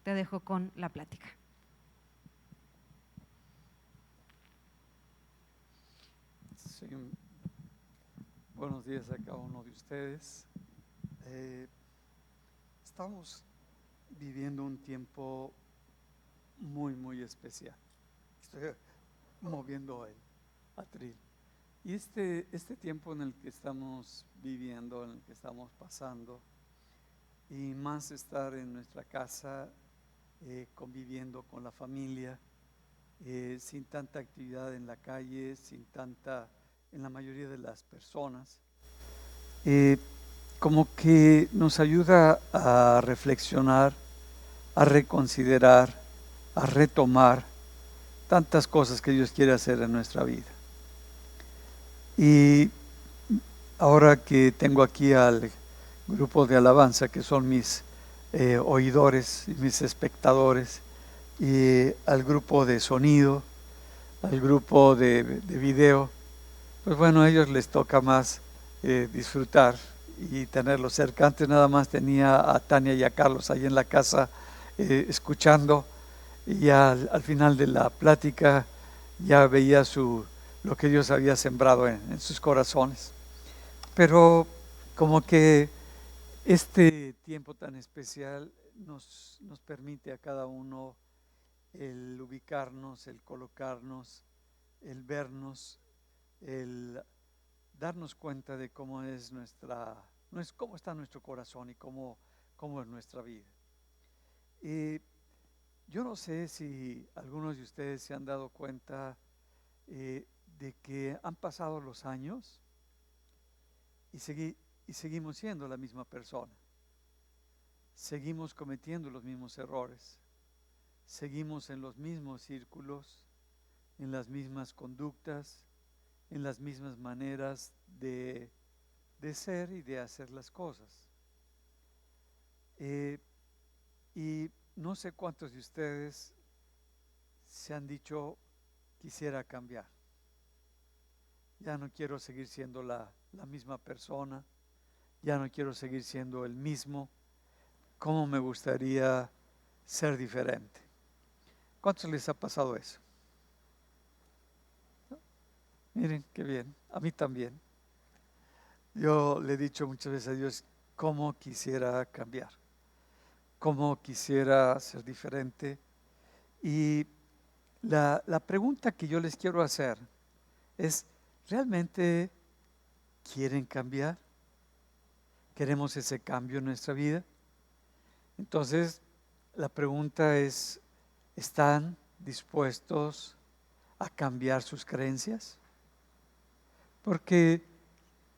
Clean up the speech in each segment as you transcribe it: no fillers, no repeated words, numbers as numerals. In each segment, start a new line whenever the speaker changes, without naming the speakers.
te dejo con la plática.
Sí, buenos días a cada uno de ustedes. Estamos viviendo un tiempo muy especial. Estoy moviendo el atril. Y este tiempo en el que estamos viviendo, en el que estamos pasando, y más estar en nuestra casa, conviviendo con la familia, sin tanta actividad en la calle, en la mayoría de las personas, como que nos ayuda a reflexionar, a reconsiderar, a retomar tantas cosas que Dios quiere hacer en nuestra vida. Y ahora que tengo aquí al grupo de alabanza, que son mis oidores y mis espectadores, y al grupo de sonido, al grupo de video, pues bueno, a ellos les toca más disfrutar y tenerlos cerca. Antes nada más tenía a Tania y a Carlos ahí en la casa escuchando, y al final de la plática ya veía lo que Dios había sembrado en sus corazones. Pero como que este tiempo tan especial nos permite a cada uno el ubicarnos, el colocarnos, el vernos, el darnos cuenta de cómo cómo está nuestro corazón y cómo es nuestra vida. Yo no sé si algunos de ustedes se han dado cuenta de que han pasado los años y seguimos siendo la misma persona. Seguimos cometiendo los mismos errores. Seguimos en los mismos círculos, en las mismas conductas, en las mismas maneras de ser y de hacer las cosas. Y no sé cuántos de ustedes se han dicho: quisiera cambiar. Ya no quiero seguir siendo la misma persona, ya no quiero seguir siendo el mismo. ¿Cómo me gustaría ser diferente? ¿Cuántos les ha pasado eso? ¿No? Miren, qué bien, a mí también. Yo le he dicho muchas veces a Dios cómo quisiera cambiar, cómo quisiera ser diferente. Y la pregunta que yo les quiero hacer es: ¿realmente quieren cambiar? ¿Queremos ese cambio en nuestra vida? Entonces, la pregunta es: ¿están dispuestos a cambiar sus creencias? Porque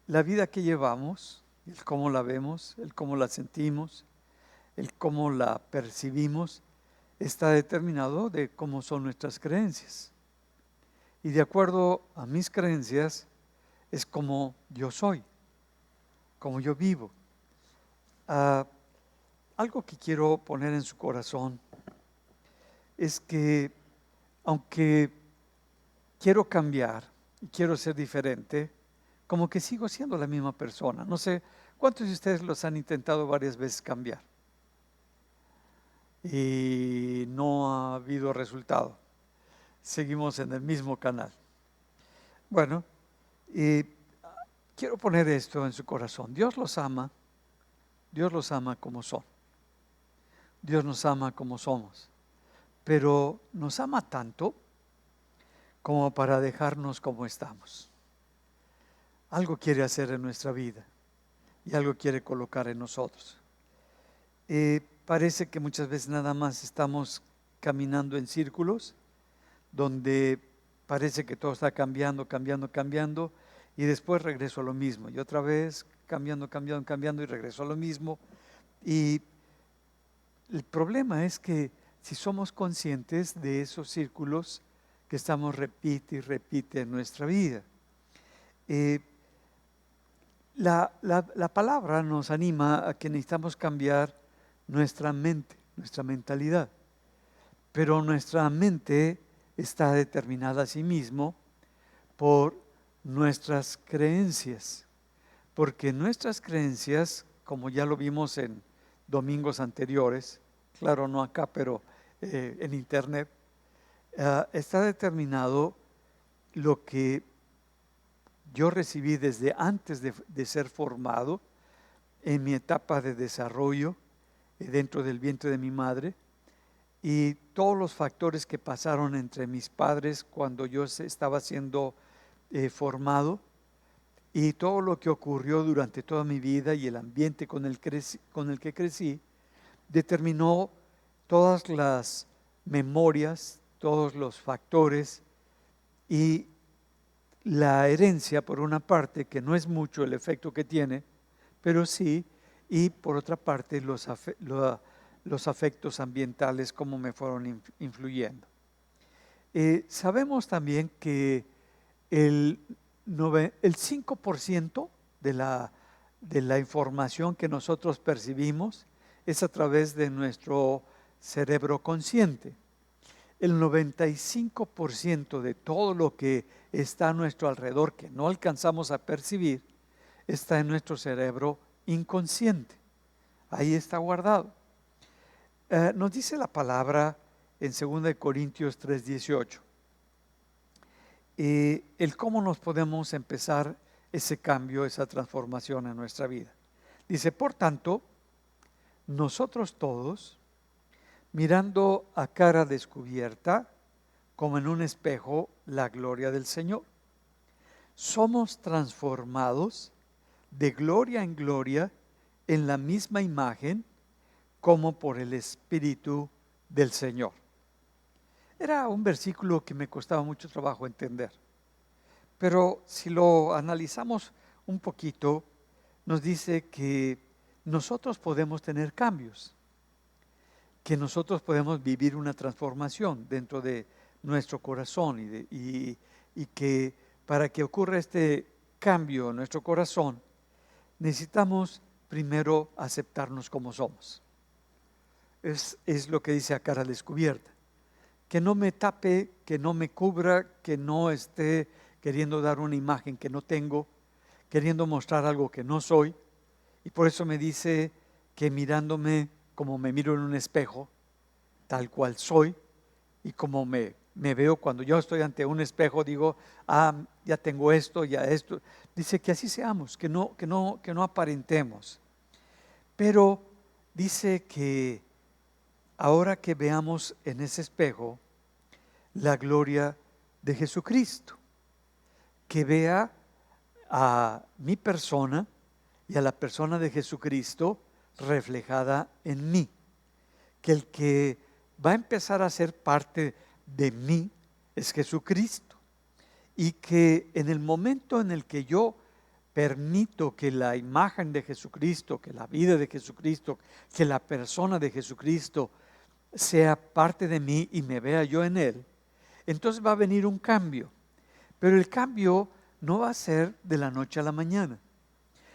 la vida que llevamos, el cómo la vemos, el cómo la sentimos, el cómo la percibimos, está determinado de cómo son nuestras creencias. Y de acuerdo a mis creencias es como yo soy, como yo vivo. Algo que quiero poner en su corazón es que, aunque quiero cambiar y quiero ser diferente, como que sigo siendo la misma persona. No sé cuántos de ustedes los han intentado varias veces cambiar y no ha habido resultado. Seguimos en el mismo canal. Bueno, quiero poner esto en su corazón. Dios los ama como son. Dios nos ama como somos, pero nos ama tanto como para dejarnos como estamos. Algo quiere hacer en nuestra vida y algo quiere colocar en nosotros. Parece que muchas veces nada más estamos caminando en círculos, donde parece que todo está cambiando, y después regreso a lo mismo, y otra vez cambiando y regreso a lo mismo. Y el problema es que si somos conscientes de esos círculos que estamos repite y repite en nuestra vida, la palabra nos anima a que necesitamos cambiar nuestra mente, nuestra mentalidad. Pero nuestra mente está determinada a sí mismo por nuestras creencias. Porque nuestras creencias, como ya lo vimos en domingos anteriores, claro, no acá, pero en internet, está determinado lo que yo recibí desde antes de ser formado en mi etapa de desarrollo dentro del vientre de mi madre, y todos los factores que pasaron entre mis padres cuando yo estaba siendo formado, y todo lo que ocurrió durante toda mi vida y el ambiente con el que crecí, determinó todas las memorias, todos los factores y la herencia, por una parte, que no es mucho el efecto que tiene, pero sí, y por otra parte los afectos ambientales, como me fueron influyendo. Sabemos también que el 5% de la información que nosotros percibimos es a través de nuestro cerebro consciente. El 95% de todo lo que está a nuestro alrededor, que no alcanzamos a percibir, está en nuestro cerebro inconsciente. Ahí está guardado. Nos dice la palabra en 2 Corintios 3:18. El cómo nos podemos empezar ese cambio, esa transformación en nuestra vida. Dice, por tanto, nosotros todos, mirando a cara descubierta, como en un espejo, la gloria del Señor, somos transformados de gloria en gloria en la misma imagen, como por el Espíritu del Señor. Era un versículo que me costaba mucho trabajo entender, pero si lo analizamos un poquito, nos dice que nosotros podemos tener cambios, que nosotros podemos vivir una transformación dentro de nuestro corazón y que para que ocurra este cambio en nuestro corazón, necesitamos primero aceptarnos como somos. Es lo que dice a cara descubierta. Que no me tape, que no me cubra, que no esté queriendo dar una imagen que no tengo, queriendo mostrar algo que no soy. Y por eso me dice que mirándome como me miro en un espejo, tal cual soy, y como me veo cuando yo estoy ante un espejo, digo, ya tengo esto, ya esto. Dice que así seamos, que no aparentemos. Pero dice que ahora que veamos en ese espejo la gloria de Jesucristo, que vea a mi persona y a la persona de Jesucristo reflejada en mí, que el que va a empezar a ser parte de mí es Jesucristo, y que en el momento en el que yo permito que la imagen de Jesucristo, que la vida de Jesucristo, que la persona de Jesucristo sea parte de mí y me vea yo en él, entonces va a venir un cambio. Pero el cambio no va a ser de la noche a la mañana,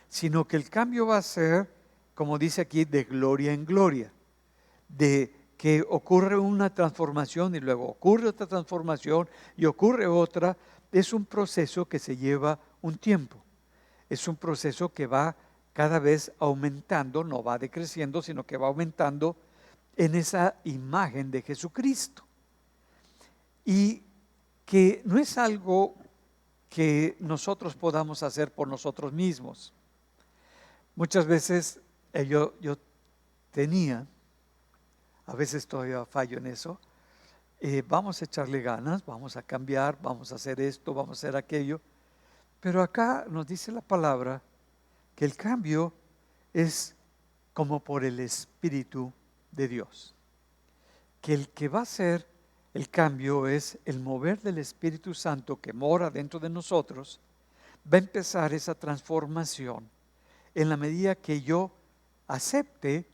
sino que el cambio va a ser, como dice aquí, de gloria en gloria, de que ocurre una transformación y luego ocurre otra transformación y ocurre otra. Es un proceso que se lleva un tiempo, es un proceso que va cada vez aumentando, no va decreciendo, sino que va aumentando en esa imagen de Jesucristo. Y que no es algo que nosotros podamos hacer por nosotros mismos. Muchas veces yo tenía, a veces todavía fallo en eso, vamos a echarle ganas, vamos a cambiar, vamos a hacer esto, vamos a hacer aquello, pero acá nos dice la palabra que el cambio es como por el Espíritu de Dios, que el que va a hacer el cambio es el mover del Espíritu Santo que mora dentro de nosotros. Va a empezar esa transformación en la medida que yo acepte,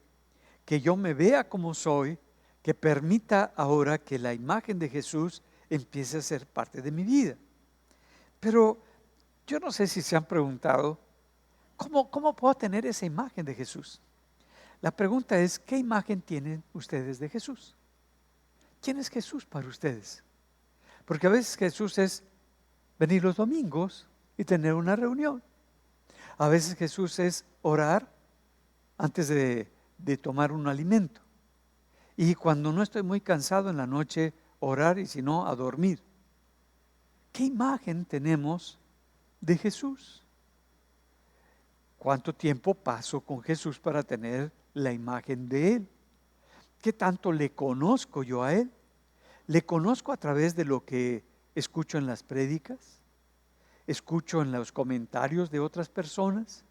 que yo me vea como soy, que permita ahora que la imagen de Jesús empiece a ser parte de mi vida. Pero yo no sé si se han preguntado, ¿cómo puedo tener esa imagen de Jesús? La pregunta es, ¿qué imagen tienen ustedes de Jesús? ¿Quién es Jesús para ustedes? Porque a veces Jesús es venir los domingos y tener una reunión. A veces Jesús es orar antes de tomar un alimento. Y cuando no estoy muy cansado en la noche, orar y si no, a dormir. ¿Qué imagen tenemos de Jesús? ¿Cuánto tiempo paso con Jesús para tener la imagen de Él? ¿Qué tanto le conozco yo a Él? ¿Le conozco a través de lo que escucho en las prédicas? ¿Escucho en los comentarios de otras personas?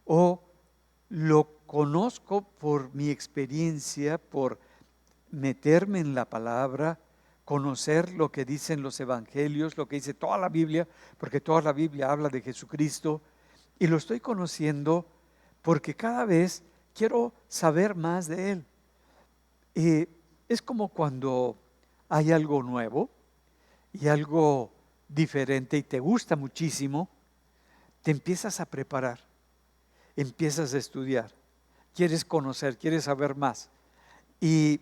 ¿O lo conozco por mi experiencia, por meterme en la palabra, conocer lo que dicen los evangelios, lo que dice toda la Biblia, porque toda la Biblia habla de Jesucristo, y lo estoy conociendo porque cada vez quiero saber más de Él? Es como cuando hay algo nuevo y algo diferente y te gusta muchísimo, te empiezas a preparar, empiezas a estudiar, quieres conocer, quieres saber más y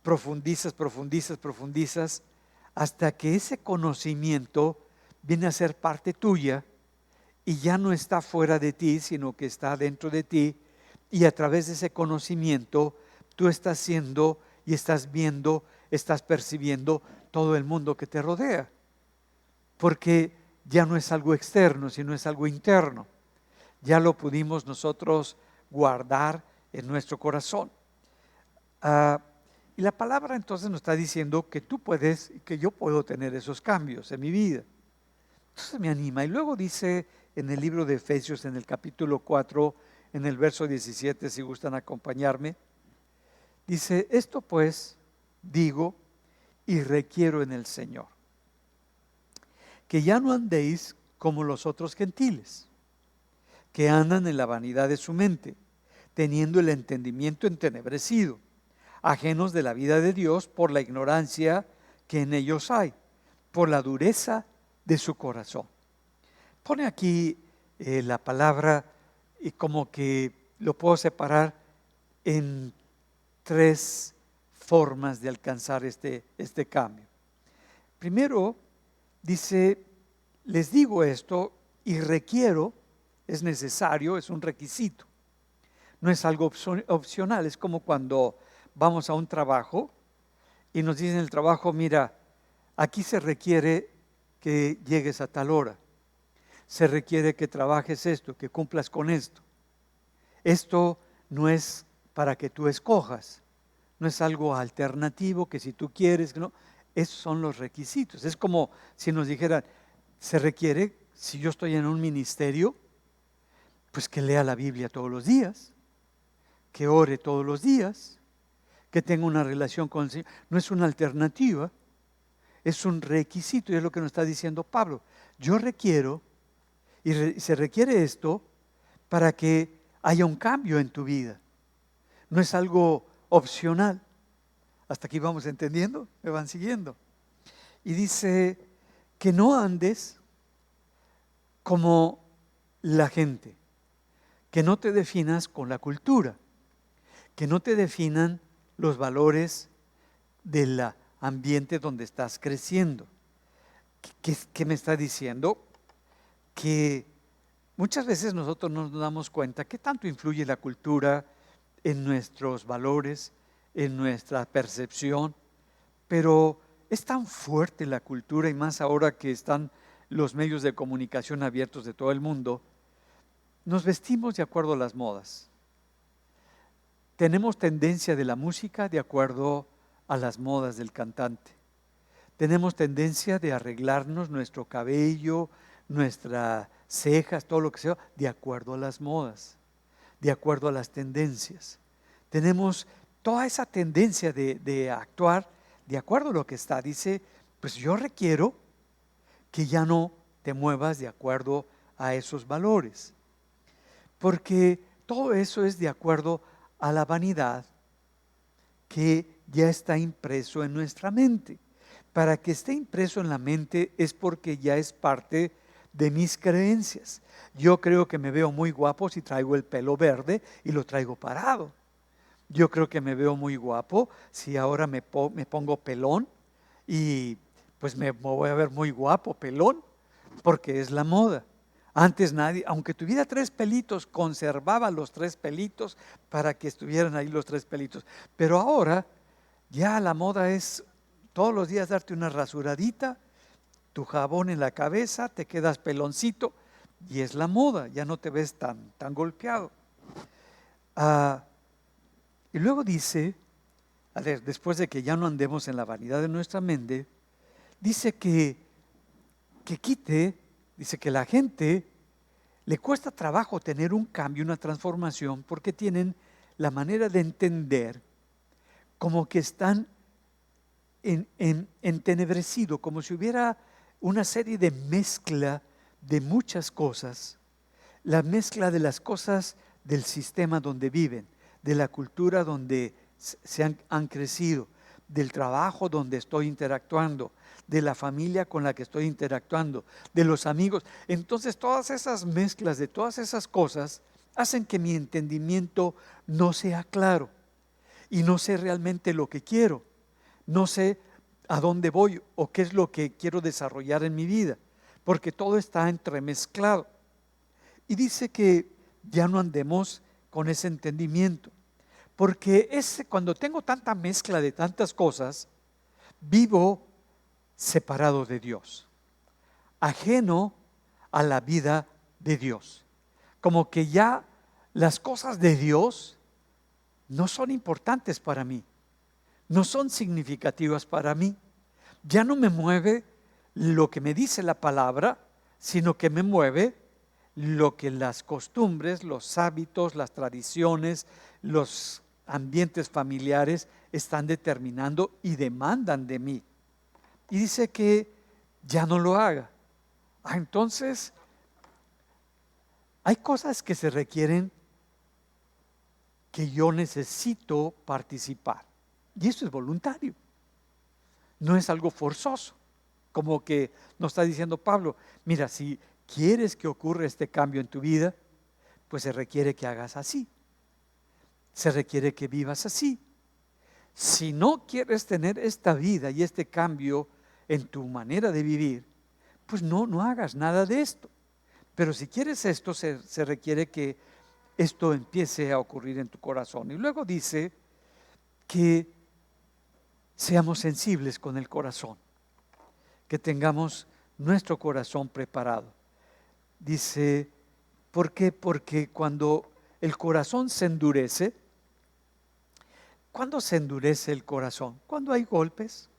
profundizas, profundizas, profundizas hasta que ese conocimiento viene a ser parte tuya y ya no está fuera de ti, sino que está dentro de ti, y a través de ese conocimiento tú estás siendo y estás viendo, estás percibiendo todo el mundo que te rodea, porque ya no es algo externo, sino es algo interno. Ya lo pudimos nosotros guardar en nuestro corazón. Y la palabra entonces nos está diciendo que tú puedes, que yo puedo tener esos cambios en mi vida. Entonces me anima. Y luego dice en el libro de Efesios, en el capítulo 4, en el verso 17, si gustan acompañarme, dice: esto pues digo y requiero en el Señor, que ya no andéis como los otros gentiles, que andan en la vanidad de su mente, teniendo el entendimiento entenebrecido, ajenos de la vida de Dios por la ignorancia que en ellos hay, por la dureza de su corazón. Pone aquí la palabra y como que lo puedo separar en tres formas de alcanzar este cambio. Primero, dice: les digo esto y requiero, es necesario, es un requisito. No es algo opcional, es como cuando vamos a un trabajo y nos dicen en el trabajo: mira, aquí se requiere que llegues a tal hora, se requiere que trabajes esto, que cumplas con esto. Esto no es para que tú escojas, no es algo alternativo que si tú quieres, no, esos son los requisitos. Es como si nos dijeran: se requiere, si yo estoy en un ministerio, pues que lea la Biblia todos los días, que ore todos los días, que tenga una relación con el Señor. No es una alternativa, es un requisito, y es lo que nos está diciendo Pablo. Yo requiero, y se requiere esto para que haya un cambio en tu vida. No es algo opcional. Hasta aquí vamos entendiendo, me van siguiendo. Y dice que no andes como la gente, que no te definas con la cultura, que no te definan los valores del ambiente donde estás creciendo. ¿Qué me está diciendo? Que muchas veces nosotros no nos damos cuenta qué tanto influye la cultura en nuestros valores, en nuestra percepción, pero es tan fuerte la cultura, y más ahora que están los medios de comunicación abiertos de todo el mundo. Nos vestimos de acuerdo a las modas. Tenemos tendencia de la música de acuerdo a las modas del cantante. Tenemos tendencia de arreglarnos nuestro cabello, nuestras cejas, todo lo que sea, de acuerdo a las modas, de acuerdo a las tendencias. Tenemos toda esa tendencia de actuar de acuerdo a lo que está. Dice: pues yo requiero que ya no te muevas de acuerdo a esos valores, porque todo eso es de acuerdo a la vanidad que ya está impreso en nuestra mente. Para que esté impreso en la mente es porque ya es parte de mis creencias. Yo creo que me veo muy guapo si traigo el pelo verde y lo traigo parado. Yo creo que me veo muy guapo si ahora me pongo pelón y pues me voy a ver muy guapo pelón, porque es la moda. Antes nadie, aunque tuviera 3 pelitos, conservaba los 3 pelitos para que estuvieran ahí los 3 pelitos. Pero ahora Ya la moda es todos los días darte una rasuradita, tu jabón en la cabeza, te quedas peloncito y es la moda, ya no te ves tan golpeado. Y luego dice, a ver, después de que ya no andemos en la vanidad de nuestra mente, dice que quite, dice que la gente le cuesta trabajo tener un cambio, una transformación, porque tienen la manera de entender como que están entenebrecido, como si hubiera una serie de mezcla de muchas cosas, la mezcla de las cosas del sistema donde viven, de la cultura donde se han crecido, del trabajo donde estoy interactuando, de la familia con la que estoy interactuando, de los amigos. Entonces todas esas mezclas de todas esas cosas hacen que mi entendimiento no sea claro y no sé realmente lo que quiero, no sé a dónde voy o qué es lo que quiero desarrollar en mi vida, porque todo está entremezclado. Y dice que ya no andemos con ese entendimiento, porque cuando tengo tanta mezcla de tantas cosas, vivo separado de Dios, ajeno a la vida de Dios. Como que ya las cosas de Dios no son importantes para mí, no son significativas para mí. Ya no me mueve lo que me dice la palabra, sino que me mueve lo que las costumbres, los hábitos, las tradiciones, los ambientes familiares están determinando y demandan de mí. Y dice que ya no lo haga. Entonces, hay cosas que se requieren que yo necesito participar. Y eso es voluntario. No es algo forzoso. Como que nos está diciendo Pablo, mira, si quieres que ocurra este cambio en tu vida, pues se requiere que hagas así. Se requiere que vivas así. Si no quieres tener esta vida y este cambio en tu manera de vivir, pues no hagas nada de esto. Pero si quieres esto, se requiere que esto empiece a ocurrir en tu corazón. Y luego dice que seamos sensibles con el corazón, que tengamos nuestro corazón preparado. Dice, ¿por qué? Porque cuando el corazón se endurece, ¿cuándo se endurece el corazón? Cuando hay golpes,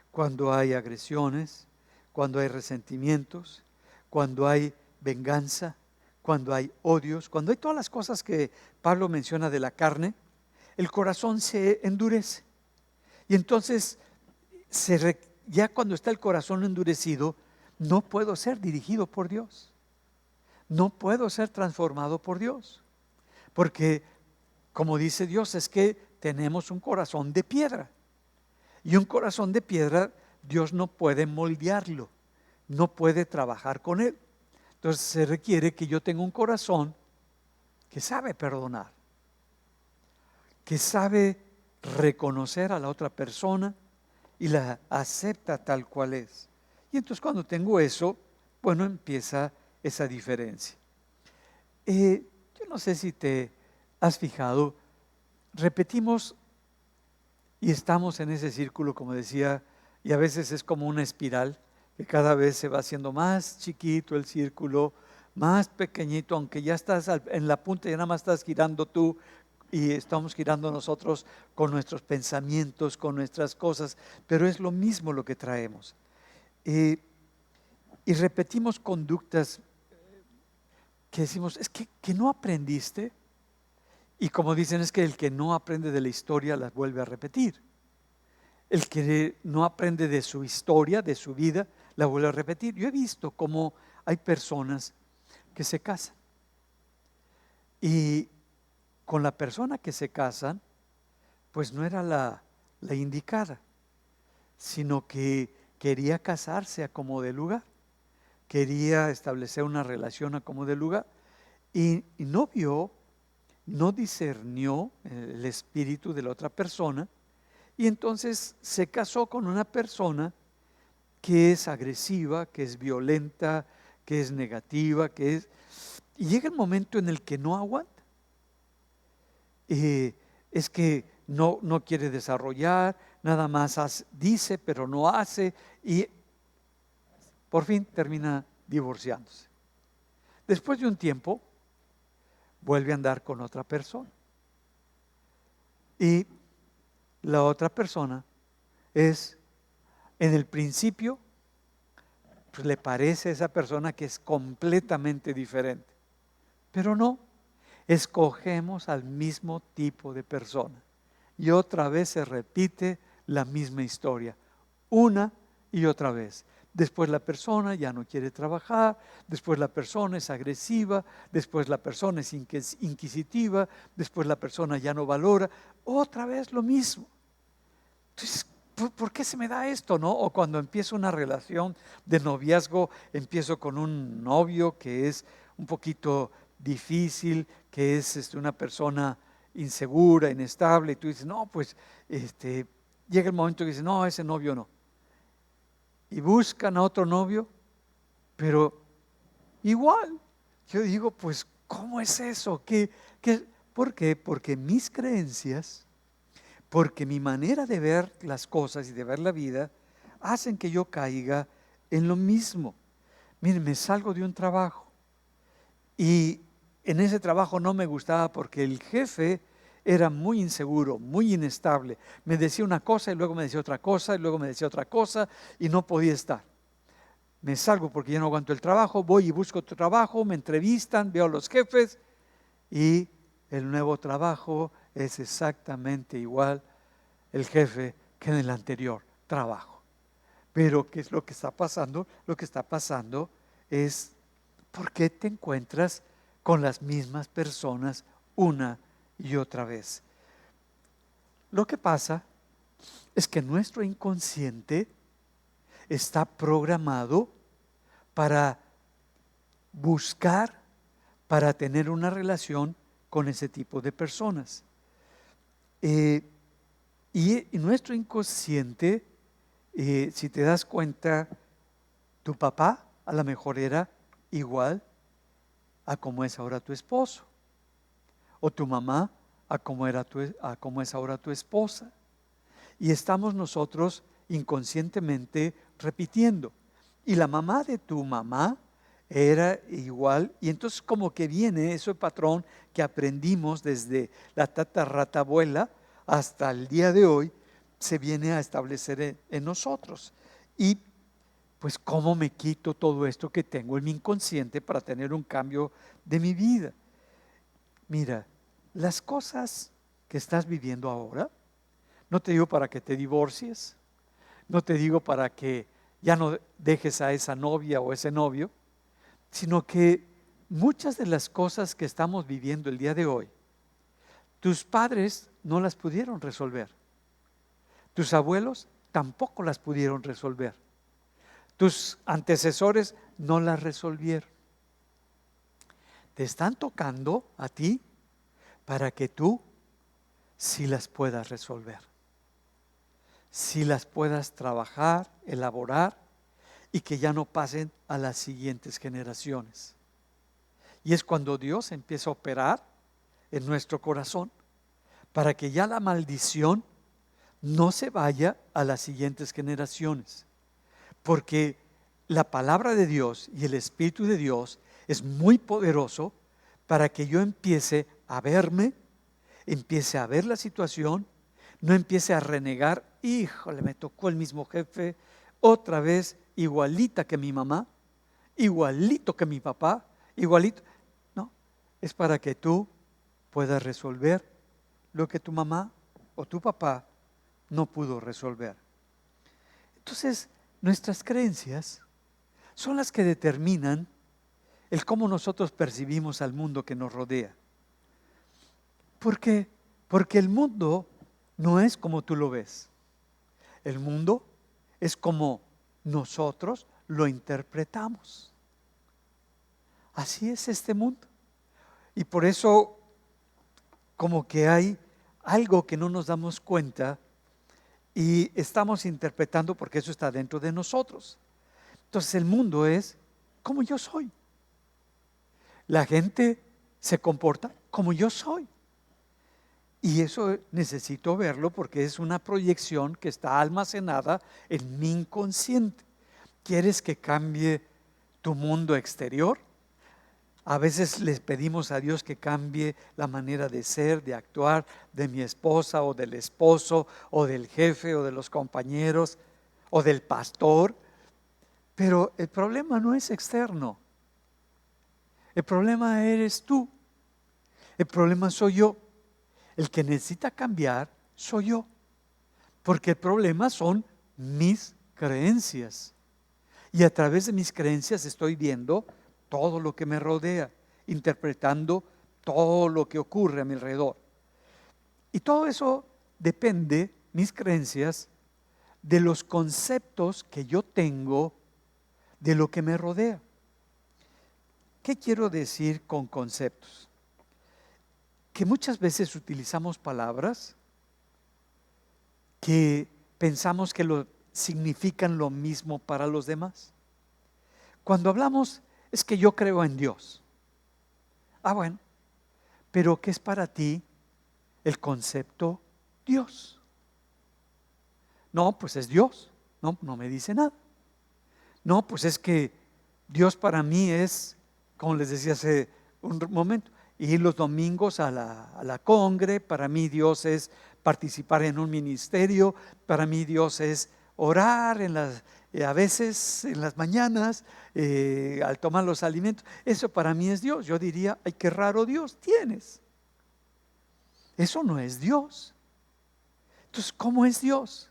cuando hay agresiones, cuando hay resentimientos, cuando hay venganza, cuando hay odios, cuando hay todas las cosas que Pablo menciona de la carne, el corazón se endurece. Y entonces, ya cuando está el corazón endurecido, no puedo ser dirigido por Dios. No puedo ser transformado por Dios. Porque, como dice Dios, es que tenemos un corazón de piedra. Y un corazón de piedra, Dios no puede moldearlo, no puede trabajar con él. Entonces se requiere que yo tenga un corazón que sabe perdonar, que sabe reconocer a la otra persona y la acepta tal cual es. Y entonces cuando tengo eso, bueno, empieza esa diferencia. Yo no sé si te has fijado, repetimos y estamos en ese círculo, como decía, y a veces es como una espiral, que cada vez se va haciendo más chiquito el círculo, más pequeñito, aunque ya estás en la punta, ya nada más estás girando tú y estamos girando nosotros con nuestros pensamientos, con nuestras cosas, pero es lo mismo lo que traemos. Y repetimos conductas que decimos, es que no aprendiste. Y como dicen, es que el que no aprende de la historia las vuelve a repetir. El que no aprende de su historia, de su vida, la vuelve a repetir. Yo he visto cómo hay personas que se casan y con la persona que se casan, pues no era la indicada, sino que quería casarse a como de lugar, quería establecer una relación a como de lugar y no vio, no discernió el espíritu de la otra persona y entonces se casó con una persona que es agresiva, que es violenta, que es negativa, y llega el momento en el que no aguanta. Es que no quiere desarrollar, nada más dice pero no hace, y por fin termina divorciándose. Después de un tiempo vuelve a andar con otra persona, y la otra persona es, en el principio, pues le parece a esa persona que es completamente diferente, pero no, escogemos al mismo tipo de persona y otra vez se repite la misma historia, una y otra vez. Después la persona ya no quiere trabajar, después la persona es agresiva, después la persona es inquisitiva, después la persona ya no valora, otra vez lo mismo. Entonces, ¿por qué se me da esto, no? O cuando empiezo una relación de noviazgo, empiezo con un novio que es un poquito difícil, que es una persona insegura, inestable, y tú dices, no, pues, llega el momento que dices, no, ese novio no. Y buscan a otro novio, pero igual. Yo digo, pues, ¿cómo es eso? ¿Por qué? Porque mis creencias, porque mi manera de ver las cosas y de ver la vida hacen que yo caiga en lo mismo. Miren, me salgo de un trabajo y en ese trabajo no me gustaba porque el jefe era muy inseguro, muy inestable. Me decía una cosa y luego me decía otra cosa y luego me decía otra cosa y no podía estar. Me salgo porque ya no aguanto el trabajo, voy y busco otro trabajo, me entrevistan, veo a los jefes y el nuevo trabajo es exactamente igual el jefe que en el anterior trabajo. Pero ¿qué es lo que está pasando? Lo que está pasando es, ¿por qué te encuentras con las mismas personas una y otra vez? Lo que pasa es que nuestro inconsciente está programado para buscar, para tener una relación con ese tipo de personas. Y nuestro inconsciente, si te das cuenta, tu papá a lo mejor era igual a como es ahora tu esposo, o tu mamá a como es ahora tu esposa. Y estamos nosotros inconscientemente repitiendo. Y la mamá de tu mamá era igual, y entonces como que viene ese patrón que aprendimos desde la tataratabuela hasta el día de hoy, se viene a establecer en nosotros. Y pues ¿cómo me quito todo esto que tengo en mi inconsciente para tener un cambio de mi vida? Mira, las cosas que estás viviendo ahora, no te digo para que te divorcies, no te digo para que ya no dejes a esa novia o ese novio, sino que muchas de las cosas que estamos viviendo el día de hoy, tus padres no las pudieron resolver, tus abuelos tampoco las pudieron resolver, tus antecesores no las resolvieron. Te están tocando a ti para que tú sí las puedas resolver, sí las puedas trabajar, elaborar y que ya no pasen a las siguientes generaciones. Y es cuando Dios empieza a operar en nuestro corazón para que ya la maldición no se vaya a las siguientes generaciones. Porque la palabra de Dios y el Espíritu de Dios es muy poderoso para que yo empiece a verme, empiece a ver la situación, no empiece a renegar, híjole, me tocó el mismo jefe, otra vez igualita que mi mamá, igualito que mi papá, igualito. No, es para que tú puedas resolver lo que tu mamá o tu papá no pudo resolver. Entonces, nuestras creencias son las que determinan el cómo nosotros percibimos al mundo que nos rodea. ¿Por qué? Porque el mundo no es como tú lo ves. El mundo es como nosotros lo interpretamos. Así es este mundo. Y por eso, como que hay algo que no nos damos cuenta y estamos interpretando porque eso está dentro de nosotros. Entonces el mundo es como yo soy. La gente se comporta como yo soy. Y eso necesito verlo porque es una proyección que está almacenada en mi inconsciente. ¿Quieres que cambie tu mundo exterior? A veces les pedimos a Dios que cambie la manera de ser, de actuar de mi esposa o del esposo o del jefe o de los compañeros o del pastor. Pero el problema no es externo. El problema eres tú. El problema soy yo. El que necesita cambiar soy yo. Porque el problema son mis creencias. Y a través de mis creencias estoy viendo todo lo que me rodea, interpretando todo lo que ocurre a mi alrededor. Y todo eso depende, mis creencias, de los conceptos que yo tengo de lo que me rodea. ¿Qué quiero decir con conceptos? Que muchas veces utilizamos palabras que pensamos que significan lo mismo para los demás. Cuando hablamos, es que yo creo en Dios. Bueno, pero ¿qué es para ti el concepto Dios? No, pues es Dios. No me dice nada. No, pues es que Dios para mí es, como les decía hace un momento, ir los domingos a la congre. Para mí Dios es participar en un ministerio. Para mí Dios es orar a veces en las mañanas, al tomar los alimentos. Eso para mí es Dios. Yo diría, ay, qué raro Dios tienes. Eso no es Dios. Entonces, ¿cómo es Dios?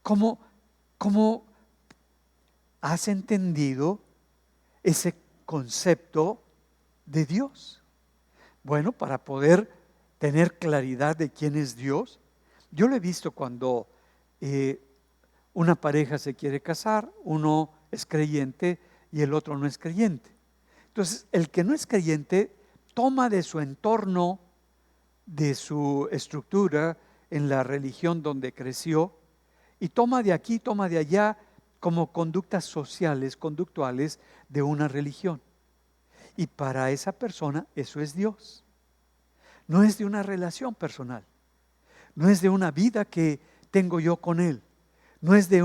¿Cómo has entendido ese concepto de Dios? Bueno, para poder tener claridad de quién es Dios, yo lo he visto cuando una pareja se quiere casar, uno es creyente y el otro no es creyente. Entonces, el que no es creyente toma de su entorno, de su estructura en la religión donde creció, y toma de aquí, toma de allá como conductas sociales, conductuales de una religión. Y para esa persona eso es Dios. No es de una relación personal, no es de una vida que tengo yo con Él, no es de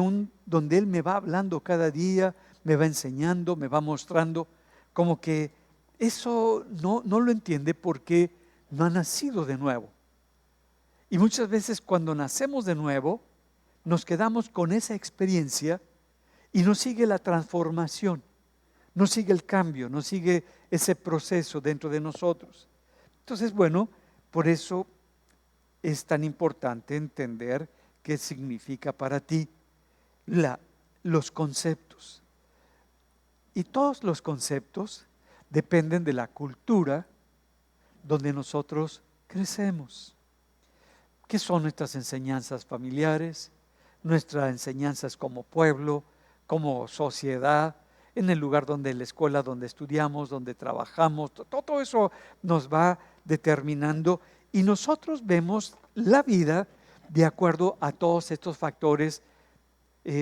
donde Él me va hablando cada día, me va enseñando, me va mostrando, como que eso no lo entiende porque no ha nacido de nuevo. Y muchas veces cuando nacemos de nuevo, nos quedamos con esa experiencia y no sigue la transformación, no sigue el cambio, no sigue ese proceso dentro de nosotros. Entonces, bueno, por eso es tan importante entender qué significa para ti los conceptos. Y todos los conceptos dependen de la cultura donde nosotros crecemos. ¿Qué son nuestras enseñanzas familiares? Nuestras enseñanzas como pueblo, como sociedad, en el lugar donde la escuela, donde estudiamos, donde trabajamos, todo eso nos va determinando y nosotros vemos la vida de acuerdo a todos estos factores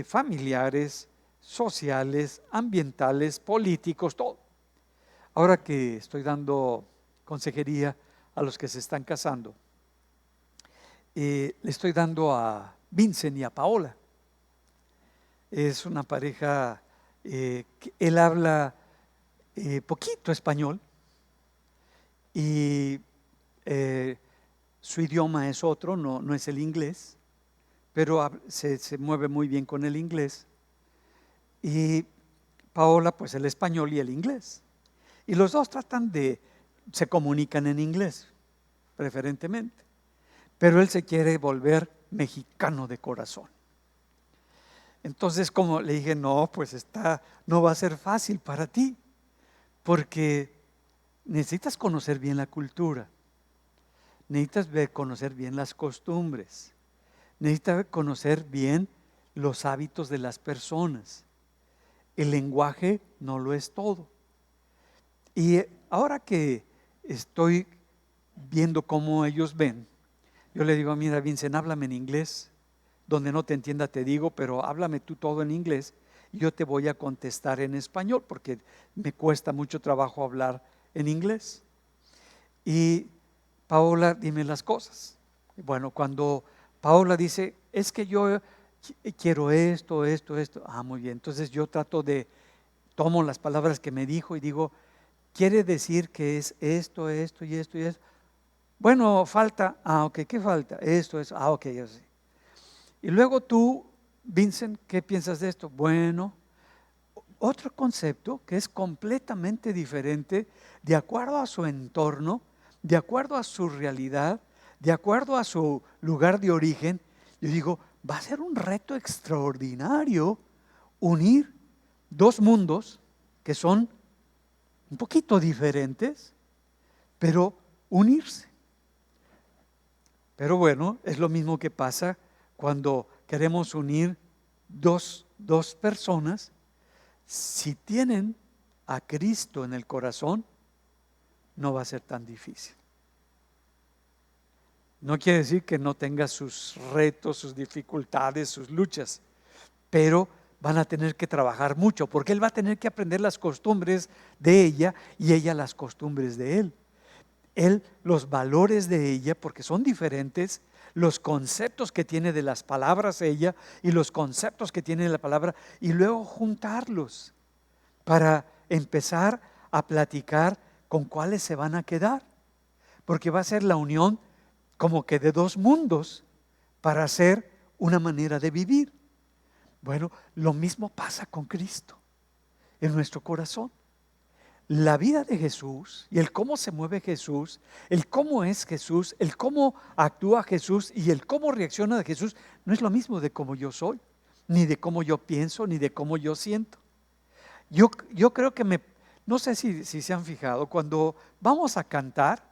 familiares, sociales, ambientales, políticos, todo. Ahora que estoy dando consejería a los que se están casando, le estoy dando a Vincent y a Paola. Es una pareja que él habla poquito español y su idioma es otro, no es el inglés, pero se mueve muy bien con el inglés. Y Paola pues el español y el inglés. Y los dos se comunican en inglés, preferentemente. Pero él se quiere volver mexicano de corazón. Entonces, como le dije, no, pues no va a ser fácil para ti, porque necesitas conocer bien la cultura, necesitas conocer bien las costumbres, necesitas conocer bien los hábitos de las personas. El lenguaje no lo es todo. Y ahora que estoy viendo cómo ellos ven, yo le digo, mira, Vincent, háblame en inglés. Donde no te entienda te digo, pero háblame tú todo en inglés y yo te voy a contestar en español porque me cuesta mucho trabajo hablar en inglés. Y Paola, dime las cosas. Bueno, cuando Paola dice, es que yo quiero esto, esto, esto. Muy bien. Entonces yo tomo las palabras que me dijo y digo, quiere decir que es esto, esto y esto y esto. Bueno, falta, ok, ¿qué falta? Esto, eso, ok, yo sé. Y luego tú, Vincent, ¿qué piensas de esto? Bueno, otro concepto que es completamente diferente de acuerdo a su entorno, de acuerdo a su realidad, de acuerdo a su lugar de origen. Yo digo, va a ser un reto extraordinario unir dos mundos que son un poquito diferentes, pero unirse. Pero bueno, es lo mismo que pasa cuando queremos unir dos personas. Si tienen a Cristo en el corazón, no va a ser tan difícil. No quiere decir que no tenga sus retos, sus dificultades, sus luchas, pero van a tener que trabajar mucho, porque él va a tener que aprender las costumbres de ella y ella las costumbres de él. Él los valores de ella, porque son diferentes, los conceptos que tiene de las palabras ella y los conceptos que tiene de la palabra, y luego juntarlos para empezar a platicar con cuáles se van a quedar, porque va a ser la unión como que de dos mundos para hacer una manera de vivir. Bueno, lo mismo pasa con Cristo en nuestro corazón. La vida de Jesús y el cómo se mueve Jesús, el cómo es Jesús, el cómo actúa Jesús y el cómo reacciona de Jesús no es lo mismo de cómo yo soy, ni de cómo yo pienso, ni de cómo yo siento. Yo creo que no sé si se han fijado, cuando vamos a cantar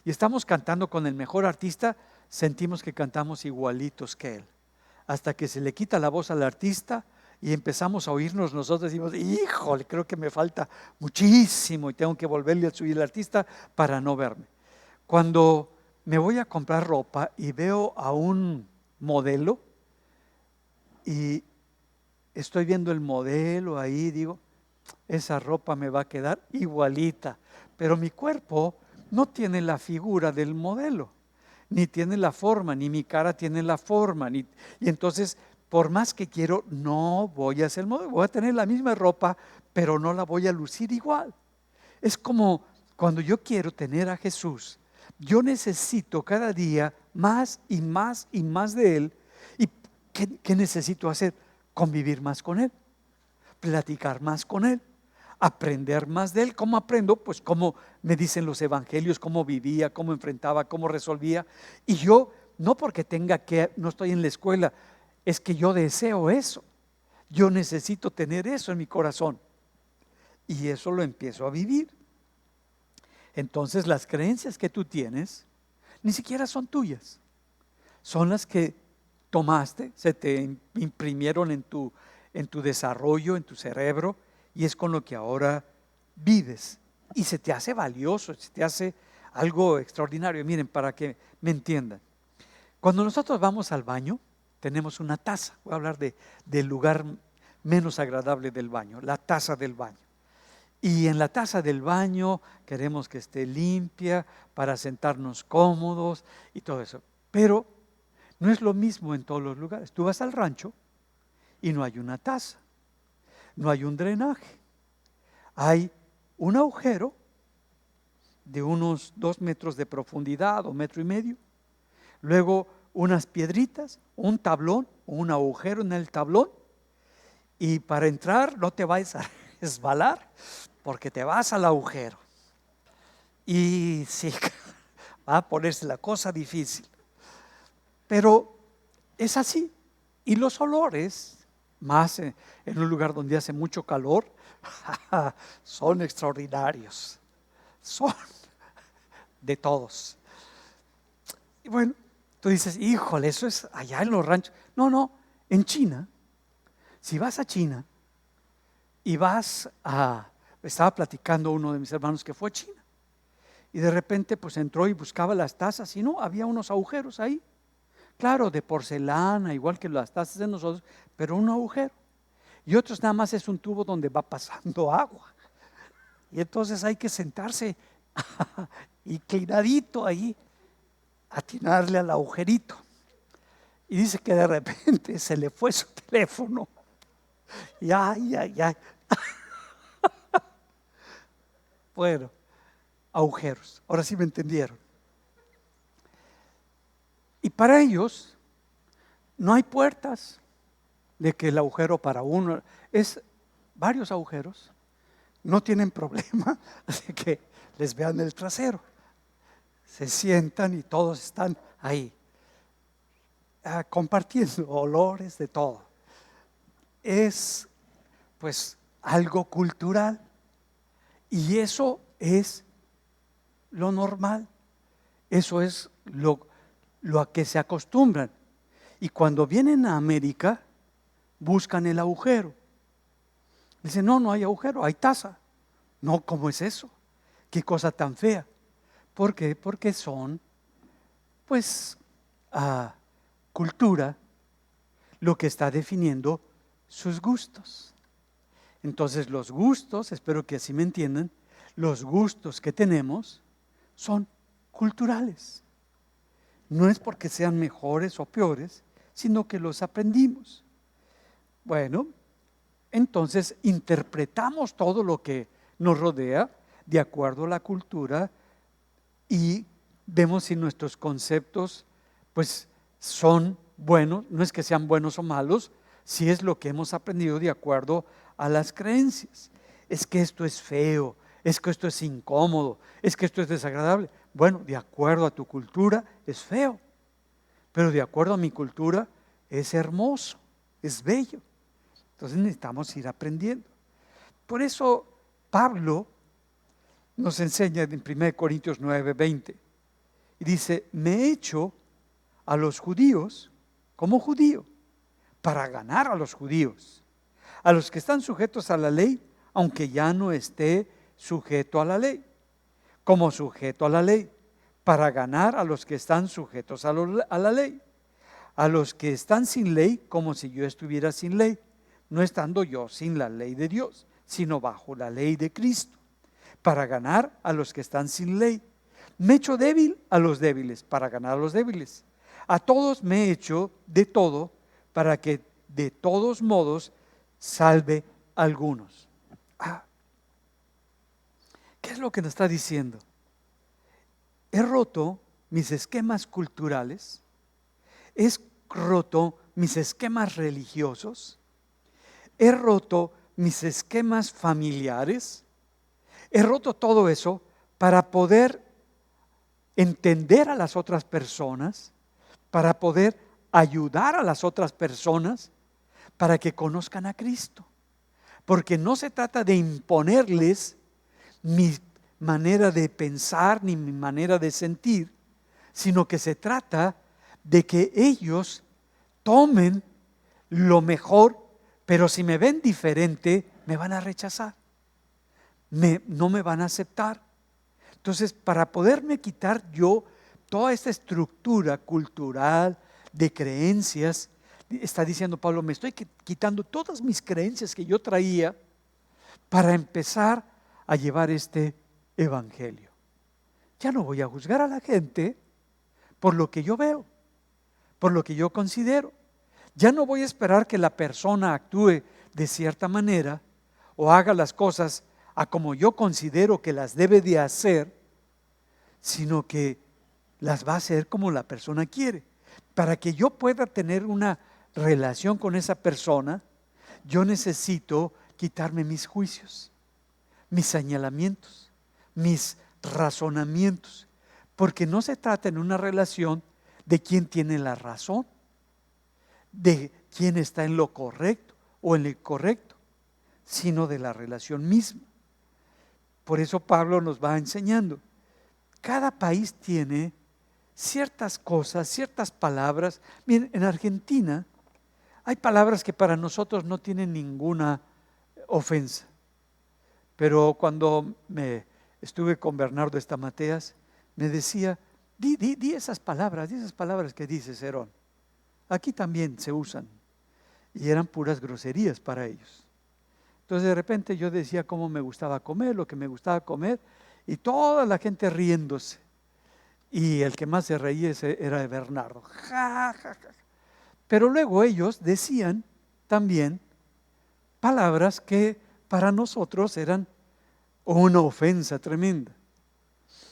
y estamos cantando con el mejor artista, sentimos que cantamos igualitos que él. Hasta que se le quita la voz al artista y empezamos a oírnos nosotros, decimos, híjole, creo que me falta muchísimo y tengo que volverle a subir al artista para no verme. Cuando me voy a comprar ropa y veo a un modelo y estoy viendo el modelo ahí, digo, esa ropa me va a quedar igualita, pero mi cuerpo no tiene la figura del modelo, ni tiene la forma, ni mi cara tiene la forma, y entonces por más que quiero, no voy a hacer el modelo, voy a tener la misma ropa, pero no la voy a lucir igual. Es como cuando yo quiero tener a Jesús, yo necesito cada día más y más y más de Él. ¿Y qué necesito hacer? Convivir más con Él, platicar más con Él, aprender más de Él. ¿Cómo aprendo? Pues como me dicen los evangelios, cómo vivía, cómo enfrentaba, cómo resolvía. Y yo, no porque no estoy en la escuela, es que yo deseo eso. Yo necesito tener eso en mi corazón. Y eso lo empiezo a vivir. Entonces las creencias que tú tienes ni siquiera son tuyas. Son las que tomaste, se te imprimieron en tu desarrollo, en tu cerebro, y es con lo que ahora vives. Y se te hace valioso, se te hace algo extraordinario. Miren, para que me entiendan. Cuando nosotros vamos al baño, tenemos una taza. Voy a hablar del lugar menos agradable del baño, la taza del baño. Y en la taza del baño queremos que esté limpia para sentarnos cómodos y todo eso. Pero no es lo mismo en todos los lugares. Tú vas al rancho y no hay una taza, no hay un drenaje. Hay un agujero de unos 2 metros de profundidad o 1,5 metros. Luego unas piedritas, un tablón, un agujero en el tablón. Y para entrar no te vayas a resbalar porque te vas al agujero. Y sí, va a ponerse la cosa difícil. Pero es así. Y los olores, más en un lugar donde hace mucho calor, son extraordinarios. Son de todos. Y bueno, tú dices, híjole, eso es allá en los ranchos. No, en China, si vas a China y estaba platicando uno de mis hermanos que fue a China, y de repente pues entró y buscaba las tazas y no, había unos agujeros ahí. Claro, de porcelana, igual que las tazas de nosotros, pero un agujero. Y otros nada más es un tubo donde va pasando agua. Y entonces hay que sentarse inclinadito ahí. atinarle al agujerito. Y dice que de repente se le fue su teléfono. Y ay. Bueno, agujeros. Ahora sí me entendieron. Y para ellos no hay puertas de que el agujero para uno es varios agujeros. No tienen problema de que les vean el trasero. Se sientan y todos están ahí, compartiendo olores de todo. Es pues algo cultural y eso es lo normal. Eso es lo a que se acostumbran. Y cuando vienen a América, buscan el agujero. Dicen, no hay agujero, hay taza. No, ¿cómo es eso? Qué cosa tan fea. ¿Por qué? Porque son, pues, cultura lo que está definiendo sus gustos. Entonces los gustos, espero que así me entiendan, los gustos que tenemos son culturales. No es porque sean mejores o peores, sino que los aprendimos. Bueno, entonces interpretamos todo lo que nos rodea de acuerdo a la cultura y vemos si nuestros conceptos pues son buenos, no es que sean buenos o malos, si es lo que hemos aprendido de acuerdo a las creencias. Es que esto es feo, es que esto es incómodo, es que esto es desagradable. Bueno, de acuerdo a tu cultura es feo, pero de acuerdo a mi cultura es hermoso, es bello. Entonces necesitamos ir aprendiendo. Por eso Pablo nos enseña en 1 Corintios 9:20 y dice, me he hecho a los judíos como judío para ganar a los judíos, a los que están sujetos a la ley, aunque ya no esté sujeto a la ley, como sujeto a la ley, para ganar a los que están sujetos a la ley, a los que están sin ley, como si yo estuviera sin ley, no estando yo sin la ley de Dios, sino bajo la ley de Cristo, para ganar a los que están sin ley. Me he hecho débil a los débiles, para ganar a los débiles. A todos me he hecho de todo, para que de todos modos salve a algunos. ¿Qué es lo que nos está diciendo? He roto mis esquemas culturales, he roto mis esquemas religiosos, he roto mis esquemas familiares, he roto todo eso para poder entender a las otras personas, para poder ayudar a las otras personas, para que conozcan a Cristo. Porque no se trata de imponerles mi manera de pensar ni mi manera de sentir, sino que se trata de que ellos tomen lo mejor, pero si me ven diferente, me van a rechazar, no me van a aceptar. Entonces, para poderme quitar yo toda esta estructura cultural de creencias, está diciendo Pablo, me estoy quitando todas mis creencias que yo traía para empezar a llevar este evangelio. Ya no voy a juzgar a la gente por lo que yo veo, por lo que yo considero. Ya no voy a esperar que la persona actúe de cierta manera o haga las cosas a como yo considero que las debe de hacer, sino que las va a hacer como la persona quiere. Para que yo pueda tener una relación con esa persona, yo necesito quitarme mis juicios, mis señalamientos, mis razonamientos, porque no se trata en una relación de quién tiene la razón, de quién está en lo correcto o en lo incorrecto, sino de la relación misma. Por eso Pablo nos va enseñando. Cada país tiene ciertas cosas, ciertas palabras. Miren, en Argentina hay palabras que para nosotros no tienen ninguna ofensa. Pero cuando estuve con Bernardo Estamateas, me decía, di esas palabras que dice Cerón. Aquí también se usan. Y eran puras groserías para ellos. Entonces de repente yo decía cómo me gustaba comer, lo que me gustaba comer, y toda la gente riéndose. Y el que más se reía era de Bernardo. Ja, ja, ja. Pero luego ellos decían también palabras que para nosotros eran una ofensa tremenda.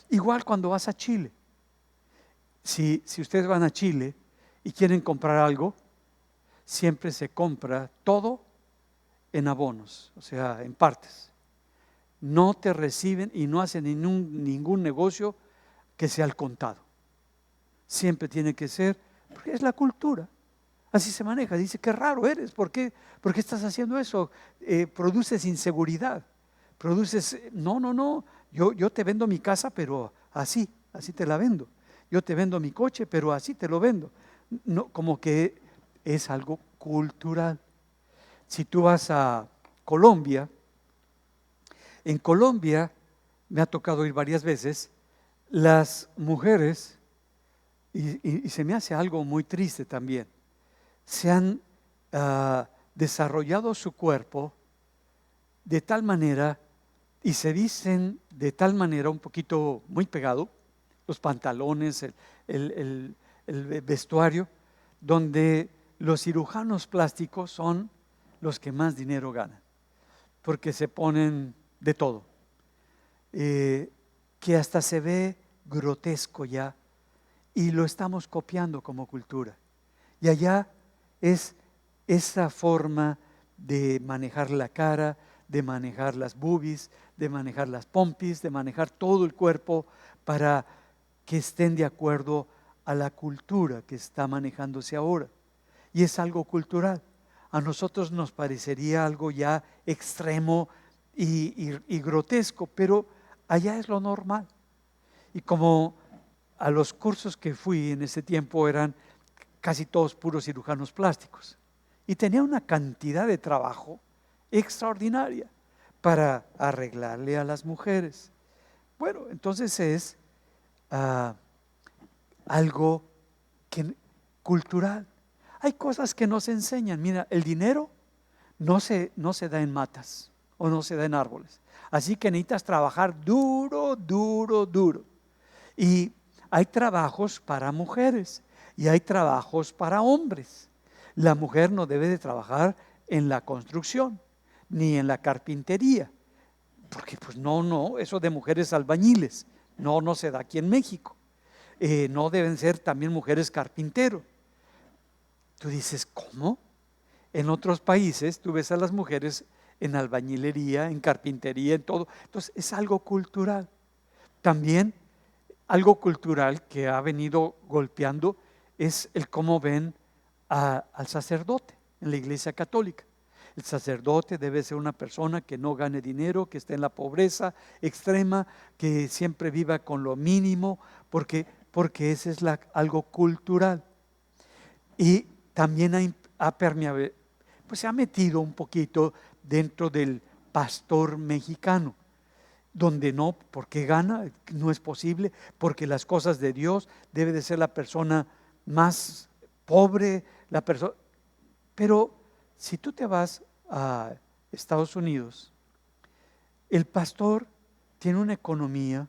Igual cuando vas a Chile. Si ustedes van a Chile y quieren comprar algo, siempre se compra todo en abonos, o sea, en partes. No te reciben y no hacen ningún negocio que sea al contado. Siempre tiene que ser, porque es la cultura. Así se maneja. Dice, qué raro eres, ¿por qué estás haciendo eso? Produces inseguridad. Produces, no, yo te vendo mi casa, pero así te la vendo. Yo te vendo mi coche, pero así te lo vendo. No, como que es algo cultural. Si tú vas a Colombia, en Colombia me ha tocado ir varias veces, las mujeres, y se me hace algo muy triste también, se han desarrollado su cuerpo de tal manera y se visten de tal manera un poquito muy pegado, los pantalones, el vestuario, donde los cirujanos plásticos son los que más dinero ganan, porque se ponen de todo, que hasta se ve grotesco ya, y lo estamos copiando como cultura. Y allá es esa forma de manejar la cara, de manejar las boobies, de manejar las pompis, de manejar todo el cuerpo para que estén de acuerdo a la cultura que está manejándose ahora. Y es algo cultural. A nosotros nos parecería algo ya extremo y grotesco, pero allá es lo normal. Y como a los cursos que fui en ese tiempo eran casi todos puros cirujanos plásticos, y tenía una cantidad de trabajo extraordinaria para arreglarle a las mujeres. Bueno, entonces es algo cultural. Hay cosas que nos enseñan. Mira, el dinero no se da en matas o no se da en árboles. Así que necesitas trabajar duro, duro, duro. Y hay trabajos para mujeres y hay trabajos para hombres. La mujer no debe de trabajar en la construcción ni en la carpintería, porque pues no, eso de mujeres albañiles, no se da aquí en México. No deben ser también mujeres carpinteros. Tú dices, ¿cómo? En otros países tú ves a las mujeres en albañilería, en carpintería, en todo. Entonces es algo cultural. También algo cultural que ha venido golpeando es el cómo ven al sacerdote en la Iglesia Católica. El sacerdote debe ser una persona que no gane dinero, que esté en la pobreza extrema, que siempre viva con lo mínimo, porque ese es algo cultural. Y también ha permeado, pues se ha metido un poquito dentro del pastor mexicano, donde no, porque gana, no es posible, porque las cosas de Dios debe de ser la persona más pobre, la persona. Pero si tú te vas a Estados Unidos, el pastor tiene una economía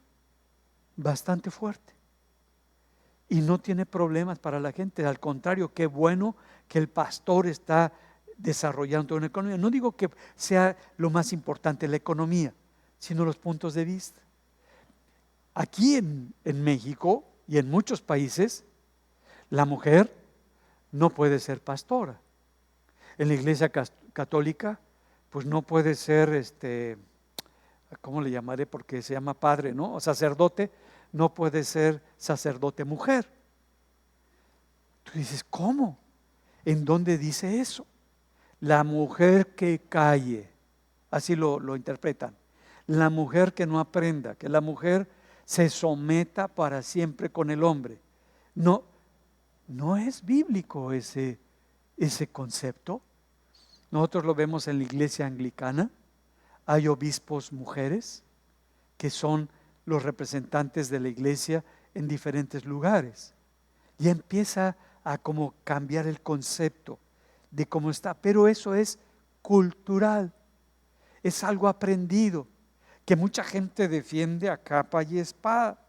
bastante fuerte y no tiene problemas para la gente. Al contrario, qué bueno que el pastor está desarrollando una economía. No digo que sea lo más importante la economía, sino los puntos de vista. Aquí en México y en muchos países, la mujer no puede ser pastora. En la Iglesia Católica, pues no puede ser, ¿cómo le llamaré? Porque se llama padre, ¿no? O sacerdote, no puede ser sacerdote mujer. Tú dices, ¿cómo? ¿En dónde dice eso? La mujer que calle, así lo interpretan. La mujer que no aprenda, que la mujer se someta para siempre con el hombre. No es bíblico ese concepto. Nosotros lo vemos en la iglesia anglicana. Hay obispos mujeres que son los representantes de la iglesia en diferentes lugares. Y empieza a como cambiar el concepto de cómo está. Pero eso es cultural. Es algo aprendido que mucha gente defiende a capa y espada.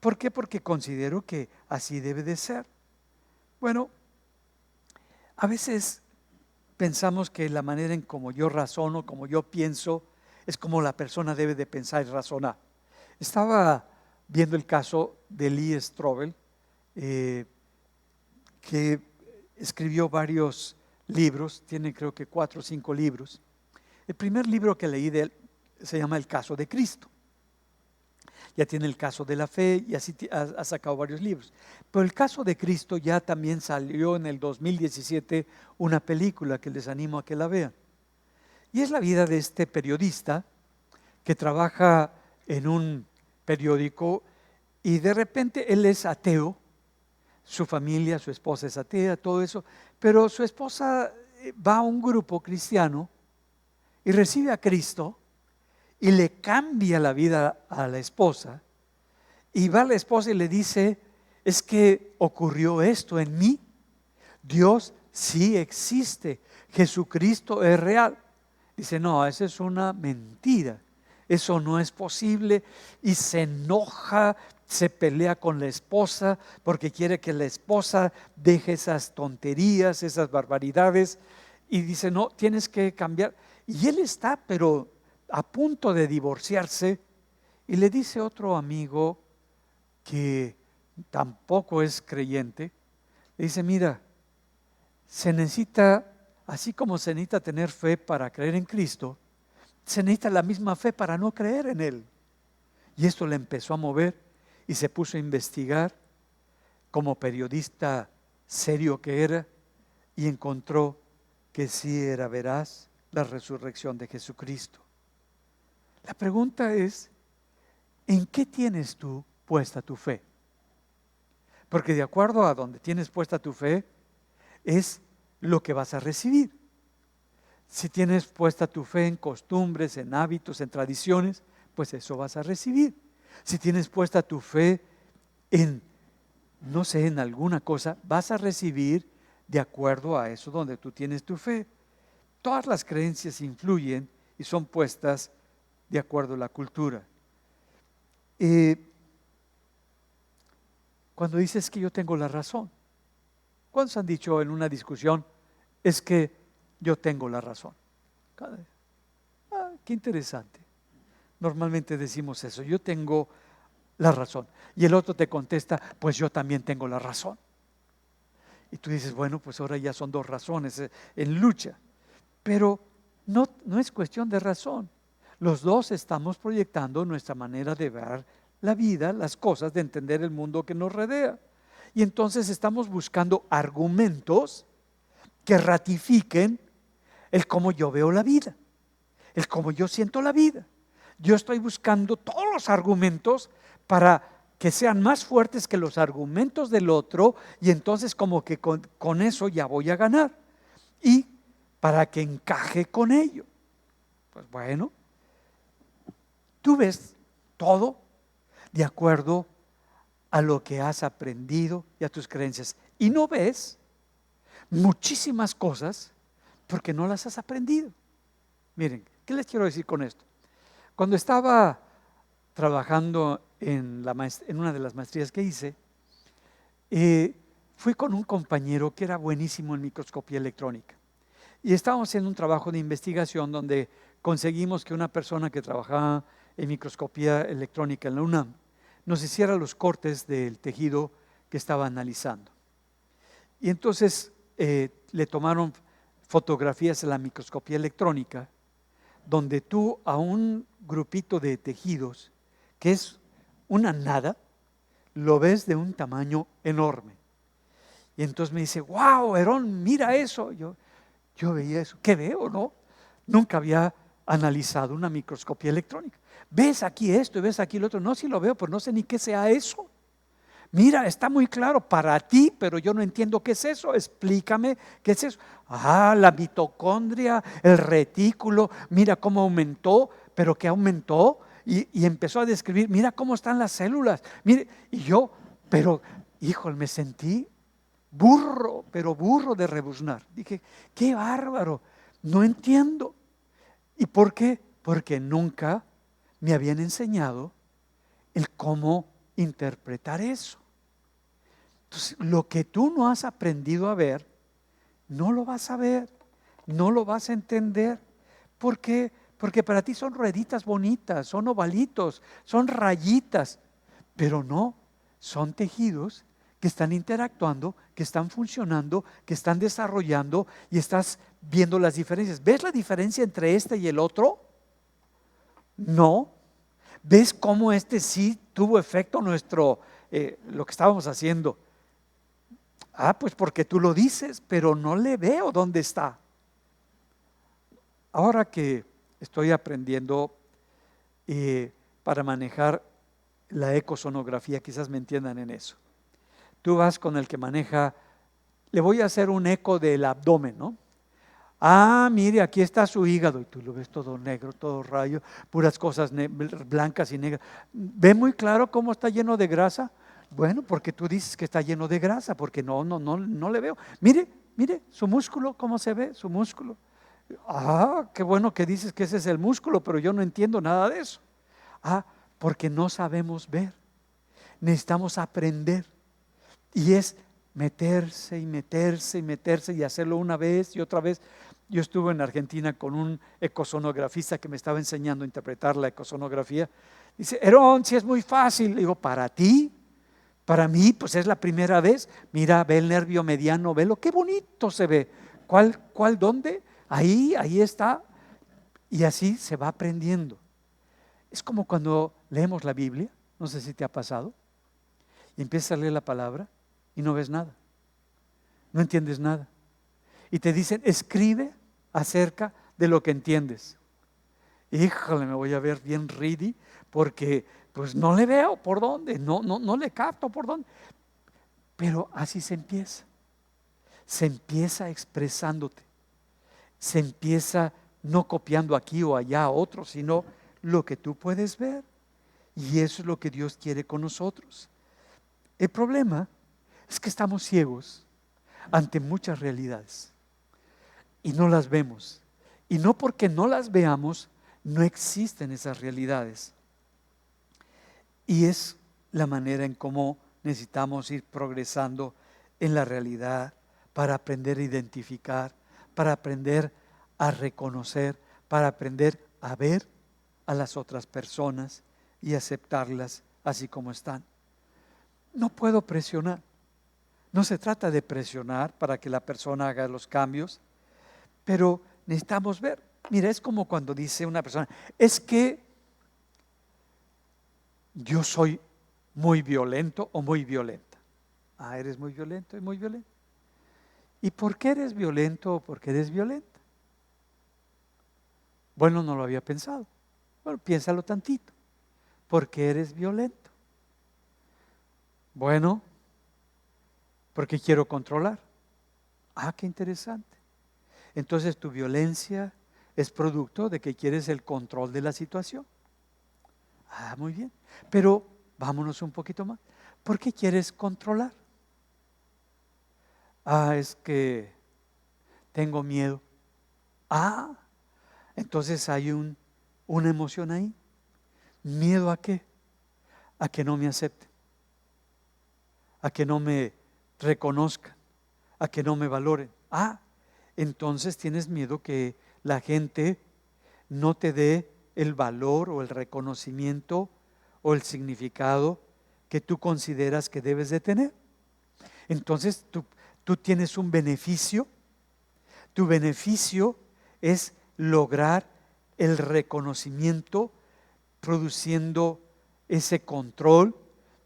¿Por qué? Porque considero que así debe de ser. Bueno, a veces pensamos que la manera en como yo razono, como yo pienso, es como la persona debe de pensar y razonar. Estaba viendo el caso de Lee Strobel, que escribió varios libros, tiene creo que 4 o 5 libros. El primer libro que leí de él se llama El caso de Cristo. Ya tiene el caso de la fe y así ha sacado varios libros. Pero el caso de Cristo ya también salió en el 2017 una película que les animo a que la vean. Y es la vida de este periodista que trabaja en un periódico y de repente él es ateo, su familia, su esposa es atea, todo eso, pero su esposa va a un grupo cristiano y recibe a Cristo y le cambia la vida a la esposa, y va la esposa y le dice: es que ocurrió esto en mí, Dios sí existe, Jesucristo es real. Dice: no, esa es una mentira, eso no es posible, y se enoja, se pelea con la esposa porque quiere que la esposa deje esas tonterías, esas barbaridades, y dice: no, tienes que cambiar. Y él está pero a punto de divorciarse, y le dice otro amigo que tampoco es creyente, le dice: mira, se necesita, así como se necesita tener fe para creer en Cristo, se necesita la misma fe para no creer en Él. Y esto le empezó a mover y se puso a investigar como periodista serio que era, y encontró que sí era veraz la resurrección de Jesucristo. La pregunta es: ¿en qué tienes tú puesta tu fe? Porque de acuerdo a donde tienes puesta tu fe es lo que vas a recibir. Si tienes puesta tu fe en costumbres, en hábitos, en tradiciones, pues eso vas a recibir. Si tienes puesta tu fe en, no sé, en alguna cosa, vas a recibir de acuerdo a eso donde tú tienes tu fe. Todas las creencias influyen y son puestas de acuerdo a la cultura. Cuando dices que yo tengo la razón, ¿cuántos han dicho en una discusión: es que yo tengo la razón? Qué interesante. Normalmente decimos eso: yo tengo la razón. Y el otro te contesta: pues yo también tengo la razón. Y tú dices: bueno, pues ahora ya son 2 razones en lucha. Pero no es cuestión de razón. Los dos estamos proyectando nuestra manera de ver la vida, las cosas, de entender el mundo que nos rodea. Y entonces estamos buscando argumentos que ratifiquen el cómo yo veo la vida, el cómo yo siento la vida. Yo estoy buscando todos los argumentos para que sean más fuertes que los argumentos del otro, y entonces como que con eso ya voy a ganar, y para que encaje con ello. Pues bueno, tú ves todo de acuerdo a lo que has aprendido y a tus creencias, y no ves muchísimas cosas porque no las has aprendido. Miren, ¿qué les quiero decir con esto? Cuando estaba trabajando en una de las maestrías que hice, fui con un compañero que era buenísimo en microscopía electrónica, y estábamos haciendo un trabajo de investigación donde conseguimos que una persona que trabajaba en microscopía electrónica en la UNAM nos hiciera los cortes del tejido que estaba analizando. Y entonces le tomaron fotografías en la microscopía electrónica, donde tú a un grupito de tejidos, que es una nada, lo ves de un tamaño enorme. Y entonces me dice: wow, Herón, mira eso. Yo veía eso. ¿Qué veo, no? Nunca había analizado una microscopía electrónica. ¿Ves aquí esto y ves aquí lo otro? No, sí lo veo, pero no sé ni qué sea eso. Mira, está muy claro para ti, pero yo no entiendo qué es eso. Explícame qué es eso. La mitocondria, el retículo, mira cómo aumentó, pero ¿qué aumentó? Y empezó a describir: mira cómo están las células. Mire, y yo, pero híjole, me sentí burro, pero burro de rebuznar. Dije: qué bárbaro, no entiendo. ¿Y por qué? Porque nunca me habían enseñado el cómo interpretar eso. Entonces, lo que tú no has aprendido a ver, no lo vas a ver, no lo vas a entender. ¿Por qué? Porque para ti son rueditas bonitas, son ovalitos, son rayitas, pero no, son tejidos que están interactuando, que están funcionando, que están desarrollando y estás viendo las diferencias. ¿Ves la diferencia entre este y el otro? No. ¿Ves cómo este sí tuvo efecto lo que estábamos haciendo? Pues porque tú lo dices, pero no le veo dónde está. Ahora que estoy aprendiendo para manejar la ecosonografía, quizás me entiendan en eso. Tú vas con el que maneja, le voy a hacer un eco del abdomen, ¿no? Mire, aquí está su hígado, y tú lo ves todo negro, todo rayo, puras cosas blancas y negras. ¿Ve muy claro cómo está lleno de grasa? Bueno, porque tú dices que está lleno de grasa, porque no le veo. Mire, su músculo, ¿cómo se ve? Su músculo. Qué bueno que dices que ese es el músculo, pero yo no entiendo nada de eso. Porque no sabemos ver. Necesitamos aprender. Y es meterse y meterse y meterse y hacerlo una vez y otra vez. Yo estuve en Argentina con un ecosonografista que me estaba enseñando a interpretar la ecosonografía. Dice, Herón, si es muy fácil. Le digo, para ti, para mí, pues es la primera vez. Mira, ve el nervio mediano, velo, qué bonito se ve. ¿Cuál, dónde? Ahí está. Y así se va aprendiendo. Es como cuando leemos la Biblia, no sé si te ha pasado, y empiezas a leer la palabra y no ves nada, no entiendes nada. Y te dicen, escribe acerca de lo que entiendes. Híjole, me voy a ver bien ready porque pues no le veo por dónde, no le capto por dónde. Pero así se empieza expresándote, se empieza no copiando aquí o allá a otro, sino lo que tú puedes ver. Y eso es lo que Dios quiere con nosotros. El problema es que estamos ciegos ante muchas realidades y no las vemos. Y no porque no las veamos, no existen esas realidades. Y es la manera en cómo necesitamos ir progresando en la realidad para aprender a identificar, para aprender a reconocer, para aprender a ver a las otras personas y aceptarlas así como están. No puedo presionar. No se trata de presionar para que la persona haga los cambios, pero necesitamos ver. Mira, es como cuando dice una persona, es que yo soy muy violento o muy violenta. Eres muy violento y muy violenta. ¿Y por qué eres violento o por qué eres violenta? Bueno, no lo había pensado. Bueno, piénsalo tantito. ¿Por qué eres violento? Bueno, porque quiero controlar. Qué interesante. Entonces tu violencia es producto de que quieres el control de la situación. Muy bien. Pero vámonos un poquito más. ¿Por qué quieres controlar? Es que tengo miedo. Entonces hay una emoción ahí. ¿Miedo a qué? A que no me acepten, a que no me reconozcan, a que no me valoren. Entonces tienes miedo que la gente no te dé el valor o el reconocimiento o el significado que tú consideras que debes de tener. Entonces tú tienes un beneficio. Tu beneficio es lograr el reconocimiento produciendo ese control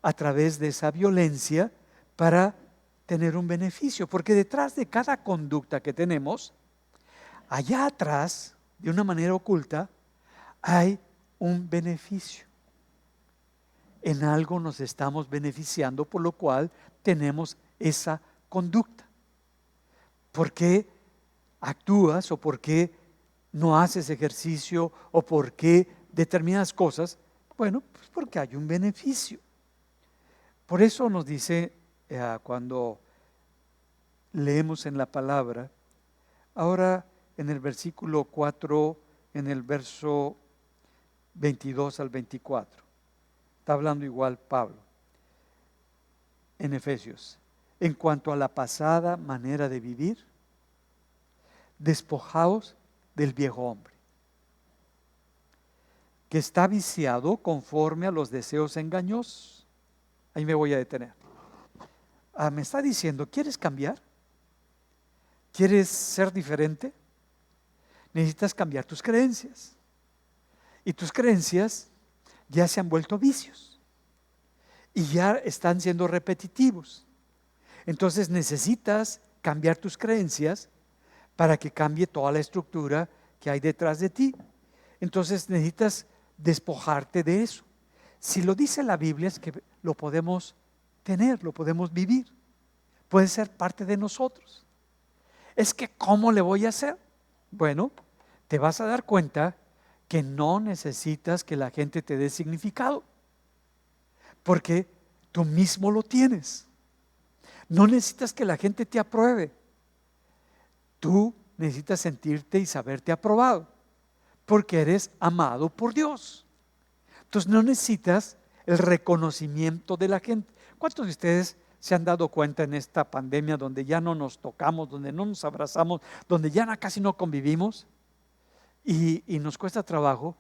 a través de esa violencia para tener un beneficio, porque detrás de cada conducta que tenemos, allá atrás, de una manera oculta, hay un beneficio. En algo nos estamos beneficiando, por lo cual tenemos esa conducta. ¿Por qué actúas o por qué no haces ejercicio o por qué determinadas cosas? Bueno, pues porque hay un beneficio. Por eso nos dice cuando leemos en la palabra, ahora en el versículo 4, en el verso 22 al 24, está hablando igual Pablo. en Efesios, en cuanto a la pasada manera de vivir, despojaos del viejo hombre, que está viciado conforme a los deseos engañosos. Ahí me voy a detener. Me está diciendo, ¿quieres cambiar? ¿Quieres ser diferente? Necesitas cambiar tus creencias. Y tus creencias ya se han vuelto vicios. Y ya están siendo repetitivos. Entonces necesitas cambiar tus creencias para que cambie toda la estructura que hay detrás de ti. Entonces necesitas despojarte de eso. Si lo dice la Biblia es que lo podemos tener, lo podemos vivir. Puede ser parte de nosotros. Es que ¿cómo le voy a hacer? Bueno, te vas a dar cuenta que no necesitas que la gente te dé significado, porque tú mismo lo tienes. No necesitas que la gente te apruebe. Tú necesitas sentirte y saberte aprobado, porque eres amado por Dios. Entonces no necesitas el reconocimiento de la gente. ¿Cuántos de ustedes se han dado cuenta en esta pandemia donde ya no nos tocamos, donde no nos abrazamos, donde ya casi no convivimos y nos cuesta trabajo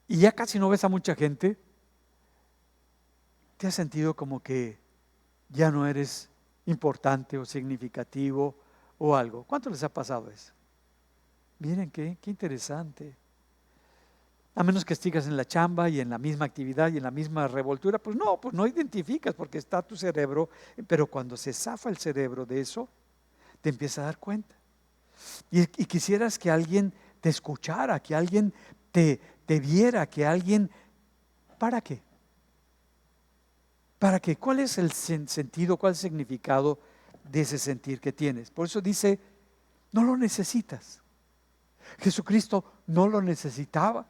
y ya casi no ves a mucha gente? ¿Te has sentido como que ya no eres importante o significativo o algo? ¿Cuánto les ha pasado eso? Miren qué interesante. A menos que sigas en la chamba y en la misma actividad y en la misma revoltura, pues no identificas porque está tu cerebro, pero cuando se zafa el cerebro de eso, te empiezas a dar cuenta. Y quisieras que alguien te escuchara, que alguien te viera, que alguien... ¿Para qué? ¿Para qué? ¿Cuál es el sentido, cuál es el significado de ese sentir que tienes? Por eso dice, no lo necesitas. Jesucristo no lo necesitaba.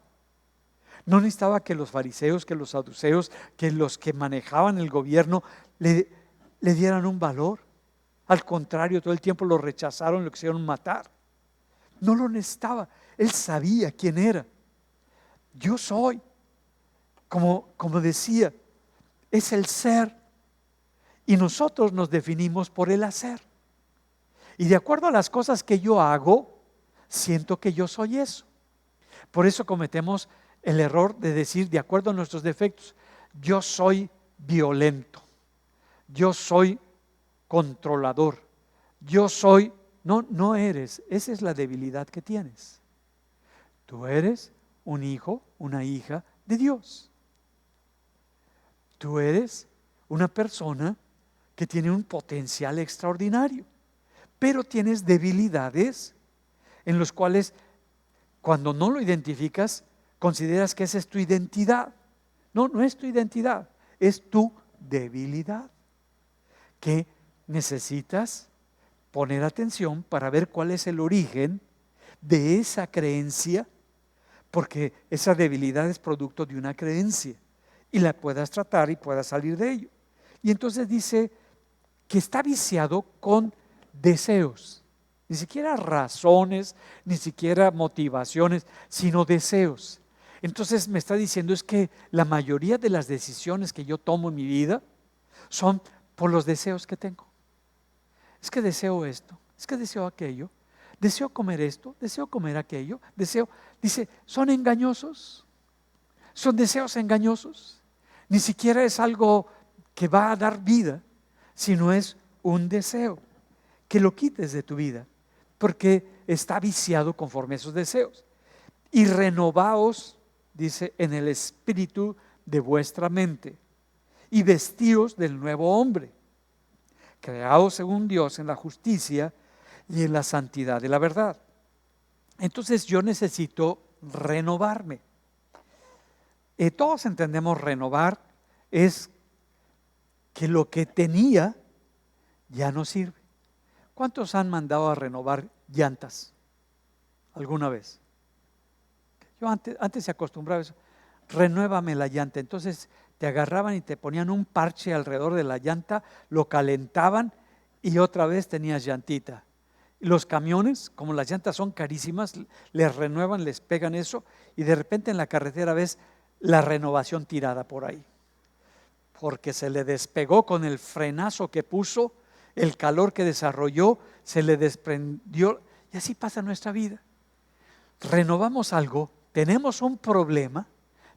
No necesitaba que los fariseos, que los saduceos, que los que manejaban el gobierno le dieran un valor. Al contrario, todo el tiempo lo rechazaron, lo quisieron matar. No lo necesitaba. Él sabía quién era. Yo soy, como decía, es el ser. Y nosotros nos definimos por el hacer. Y de acuerdo a las cosas que yo hago, siento que yo soy eso. Por eso cometemos el error de decir, de acuerdo a nuestros defectos, yo soy violento, yo soy controlador, yo soy... No eres, esa es la debilidad que tienes. Tú eres un hijo, una hija de Dios. Tú eres una persona que tiene un potencial extraordinario, pero tienes debilidades en los cuales cuando no lo identificas, consideras que esa es tu identidad. No es tu identidad, es tu debilidad, que necesitas poner atención para ver cuál es el origen de esa creencia, porque esa debilidad es producto de una creencia y la puedas tratar y puedas salir de ello. Y entonces dice que está viciado con deseos, ni siquiera razones, ni siquiera motivaciones, sino deseos. Entonces me está diciendo es que la mayoría de las decisiones que yo tomo en mi vida son por los deseos que tengo. Es que deseo esto, es que deseo aquello, deseo comer esto, deseo comer aquello, dice, son engañosos, son deseos engañosos. Ni siquiera es algo que va a dar vida, sino es un deseo, que lo quites de tu vida, porque está viciado conforme a esos deseos. Y renovaos, dice, en el espíritu de vuestra mente, y vestíos del nuevo hombre, creados según Dios en la justicia y en la santidad de la verdad. Entonces yo necesito renovarme. Todos entendemos renovar es que lo que tenía ya no sirve. ¿Cuántos han mandado a renovar llantas alguna vez? Yo antes se acostumbraba a eso, renuévame la llanta. Entonces te agarraban y te ponían un parche alrededor de la llanta, lo calentaban y otra vez tenías llantita. Los camiones, como las llantas son carísimas, les renuevan, les pegan eso y de repente en la carretera ves la renovación tirada por ahí. porque se le despegó con el frenazo que puso, el calor que desarrolló, se le desprendió. Y así pasa nuestra vida. Renovamos algo, tenemos un problema,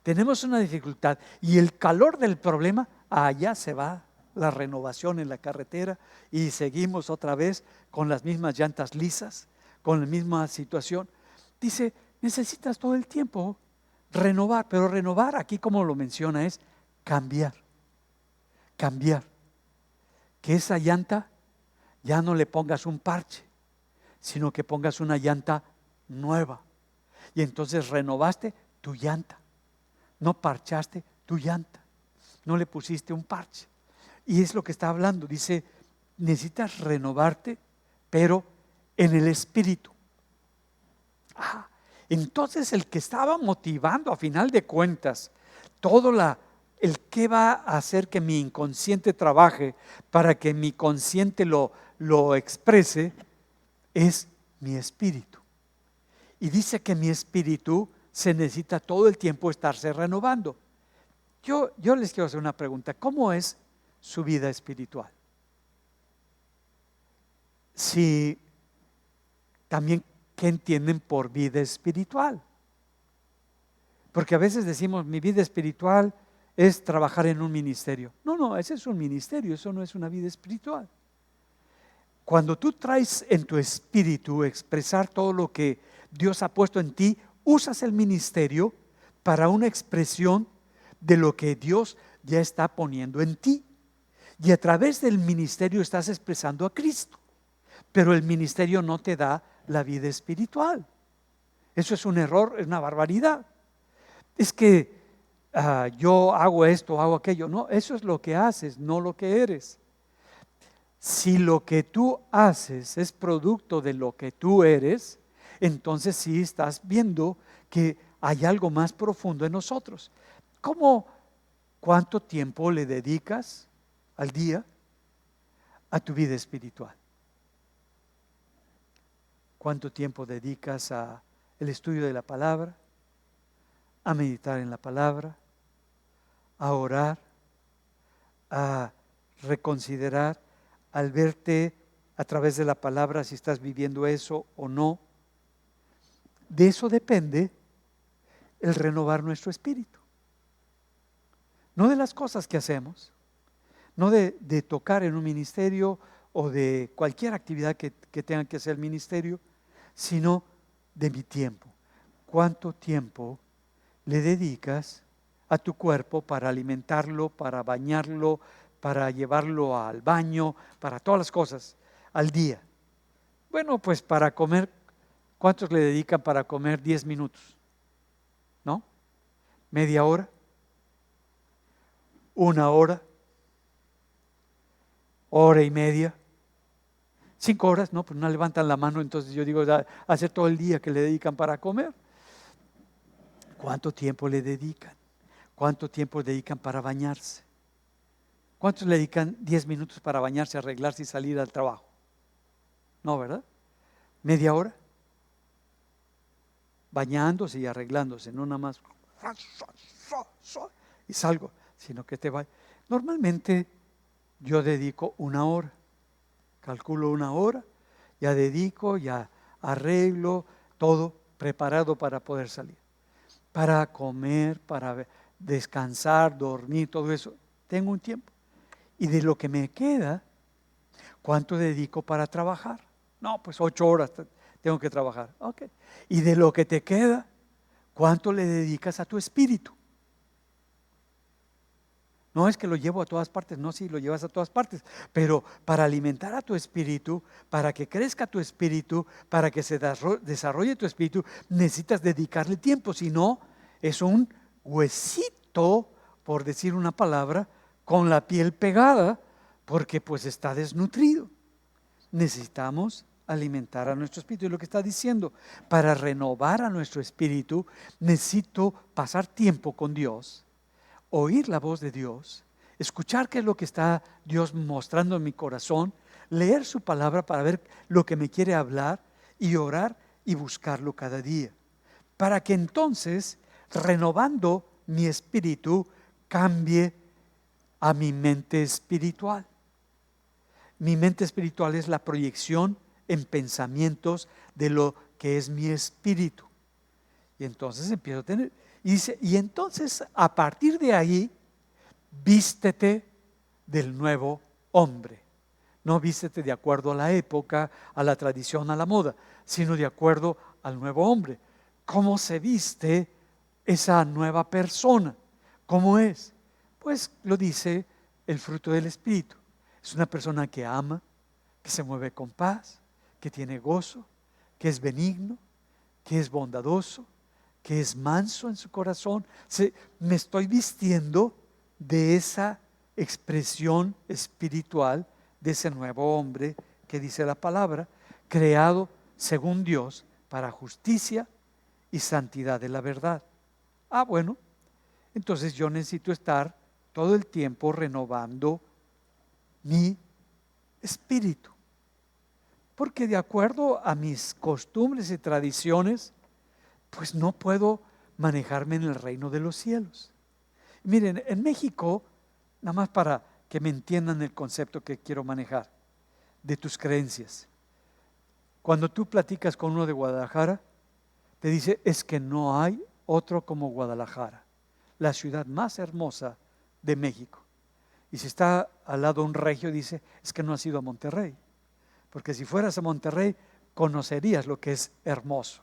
tenemos una dificultad y el calor del problema, allá se va la renovación en la carretera y seguimos otra vez con las mismas llantas lisas, con la misma situación. Dice, necesitas todo el tiempo renovar, pero renovar aquí como lo menciona es cambiar. Cambiar. Que esa llanta ya no le pongas un parche, sino que pongas una llanta nueva. Y entonces renovaste tu llanta. No parchaste tu llanta. No le pusiste un parche. Y es lo que está hablando. Dice, necesitas renovarte, pero en el espíritu. Entonces el que estaba motivando a final de cuentas todo el que va a hacer que mi inconsciente trabaje para que mi consciente lo exprese es mi espíritu. Y dice que mi espíritu se necesita todo el tiempo estarse renovando. Yo les quiero hacer una pregunta. ¿Cómo es su vida espiritual? Si también, ¿qué entienden por vida espiritual? Porque a veces decimos, mi vida espiritual es trabajar en un ministerio. No, ese es un ministerio, eso no es una vida espiritual. Cuando tú traes en tu espíritu expresar todo lo que Dios ha puesto en ti, usas el ministerio para una expresión de lo que Dios ya está poniendo en ti. Y a través del ministerio estás expresando a Cristo. Pero el ministerio no te da la vida espiritual. Eso es un error, es una barbaridad. Es que yo hago esto, hago aquello. No, eso es lo que haces, no lo que eres. Si lo que tú haces es producto de lo que tú eres, entonces sí estás viendo que hay algo más profundo en nosotros. ¿Cuánto tiempo le dedicas al día a tu vida espiritual? ¿Cuánto tiempo dedicas al estudio de la palabra, a meditar en la palabra, a orar, a reconsiderar, al verte a través de la palabra si estás viviendo eso o no? De eso depende el renovar nuestro espíritu. No de las cosas que hacemos, no de tocar en un ministerio o de cualquier actividad que tenga que hacer el ministerio, sino de mi tiempo. ¿Cuánto tiempo le dedicas a tu cuerpo para alimentarlo, para bañarlo, para llevarlo al baño, para todas las cosas al día? Bueno, pues para comer, ¿cuántos le dedican para comer 10 minutos? ¿No? ¿Media hora? ¿Una hora? ¿Hora y media? 5 horas, no, pues no levantan la mano, entonces yo digo, hace todo el día que le dedican para comer. ¿Cuánto tiempo le dedican? ¿Cuánto tiempo dedican para bañarse? ¿Cuántos le dedican 10 minutos para bañarse, arreglarse y salir al trabajo? No, ¿verdad? ¿Media hora? Bañándose y arreglándose, no nada más y salgo, sino que te va. Normalmente yo dedico 1 hora. Calculo 1 hora, ya dedico, ya arreglo, todo preparado para poder salir. Para comer, para descansar, dormir, todo eso, tengo un tiempo. Y de lo que me queda, ¿cuánto dedico para trabajar? No, pues 8 horas tengo que trabajar. Ok. Y de lo que te queda, ¿cuánto le dedicas a tu espíritu? No es que lo llevo a todas partes, no, sí, lo llevas a todas partes, pero para alimentar a tu espíritu, para que crezca tu espíritu, para que se desarrolle tu espíritu, necesitas dedicarle tiempo, si no, es un huesito, por decir una palabra, con la piel pegada, porque pues está desnutrido. Necesitamos alimentar a nuestro espíritu, es lo que está diciendo. Para renovar a nuestro espíritu, necesito pasar tiempo con Dios, oír la voz de Dios, escuchar qué es lo que está Dios mostrando en mi corazón, leer su palabra para ver lo que me quiere hablar y orar y buscarlo cada día. Para que entonces, renovando mi espíritu, cambie a mi mente espiritual. Mi mente espiritual es la proyección en pensamientos de lo que es mi espíritu. Y entonces empiezo a tener, y dice, y entonces a partir de ahí, vístete del nuevo hombre. No vístete de acuerdo a la época, a la tradición, a la moda, sino de acuerdo al nuevo hombre. ¿Cómo se viste esa nueva persona? ¿Cómo es? Pues lo dice el fruto del Espíritu. Es una persona que ama, que se mueve con paz, que tiene gozo, que es benigno, que es bondadoso, que es manso en su corazón. Me estoy vistiendo de esa expresión espiritual de ese nuevo hombre que dice la palabra, creado según Dios para justicia y santidad de la verdad. Bueno, entonces yo necesito estar todo el tiempo renovando mi espíritu, porque de acuerdo a mis costumbres y tradiciones, pues no puedo manejarme en el reino de los cielos. Miren, en México, nada más para que me entiendan el concepto que quiero manejar de tus creencias. Cuando tú platicas con uno de Guadalajara, te dice, es que no hay otro como Guadalajara, la ciudad más hermosa de México. Y si está al lado un regio, dice, es que no has ido a Monterrey, porque si fueras a Monterrey, conocerías lo que es hermoso.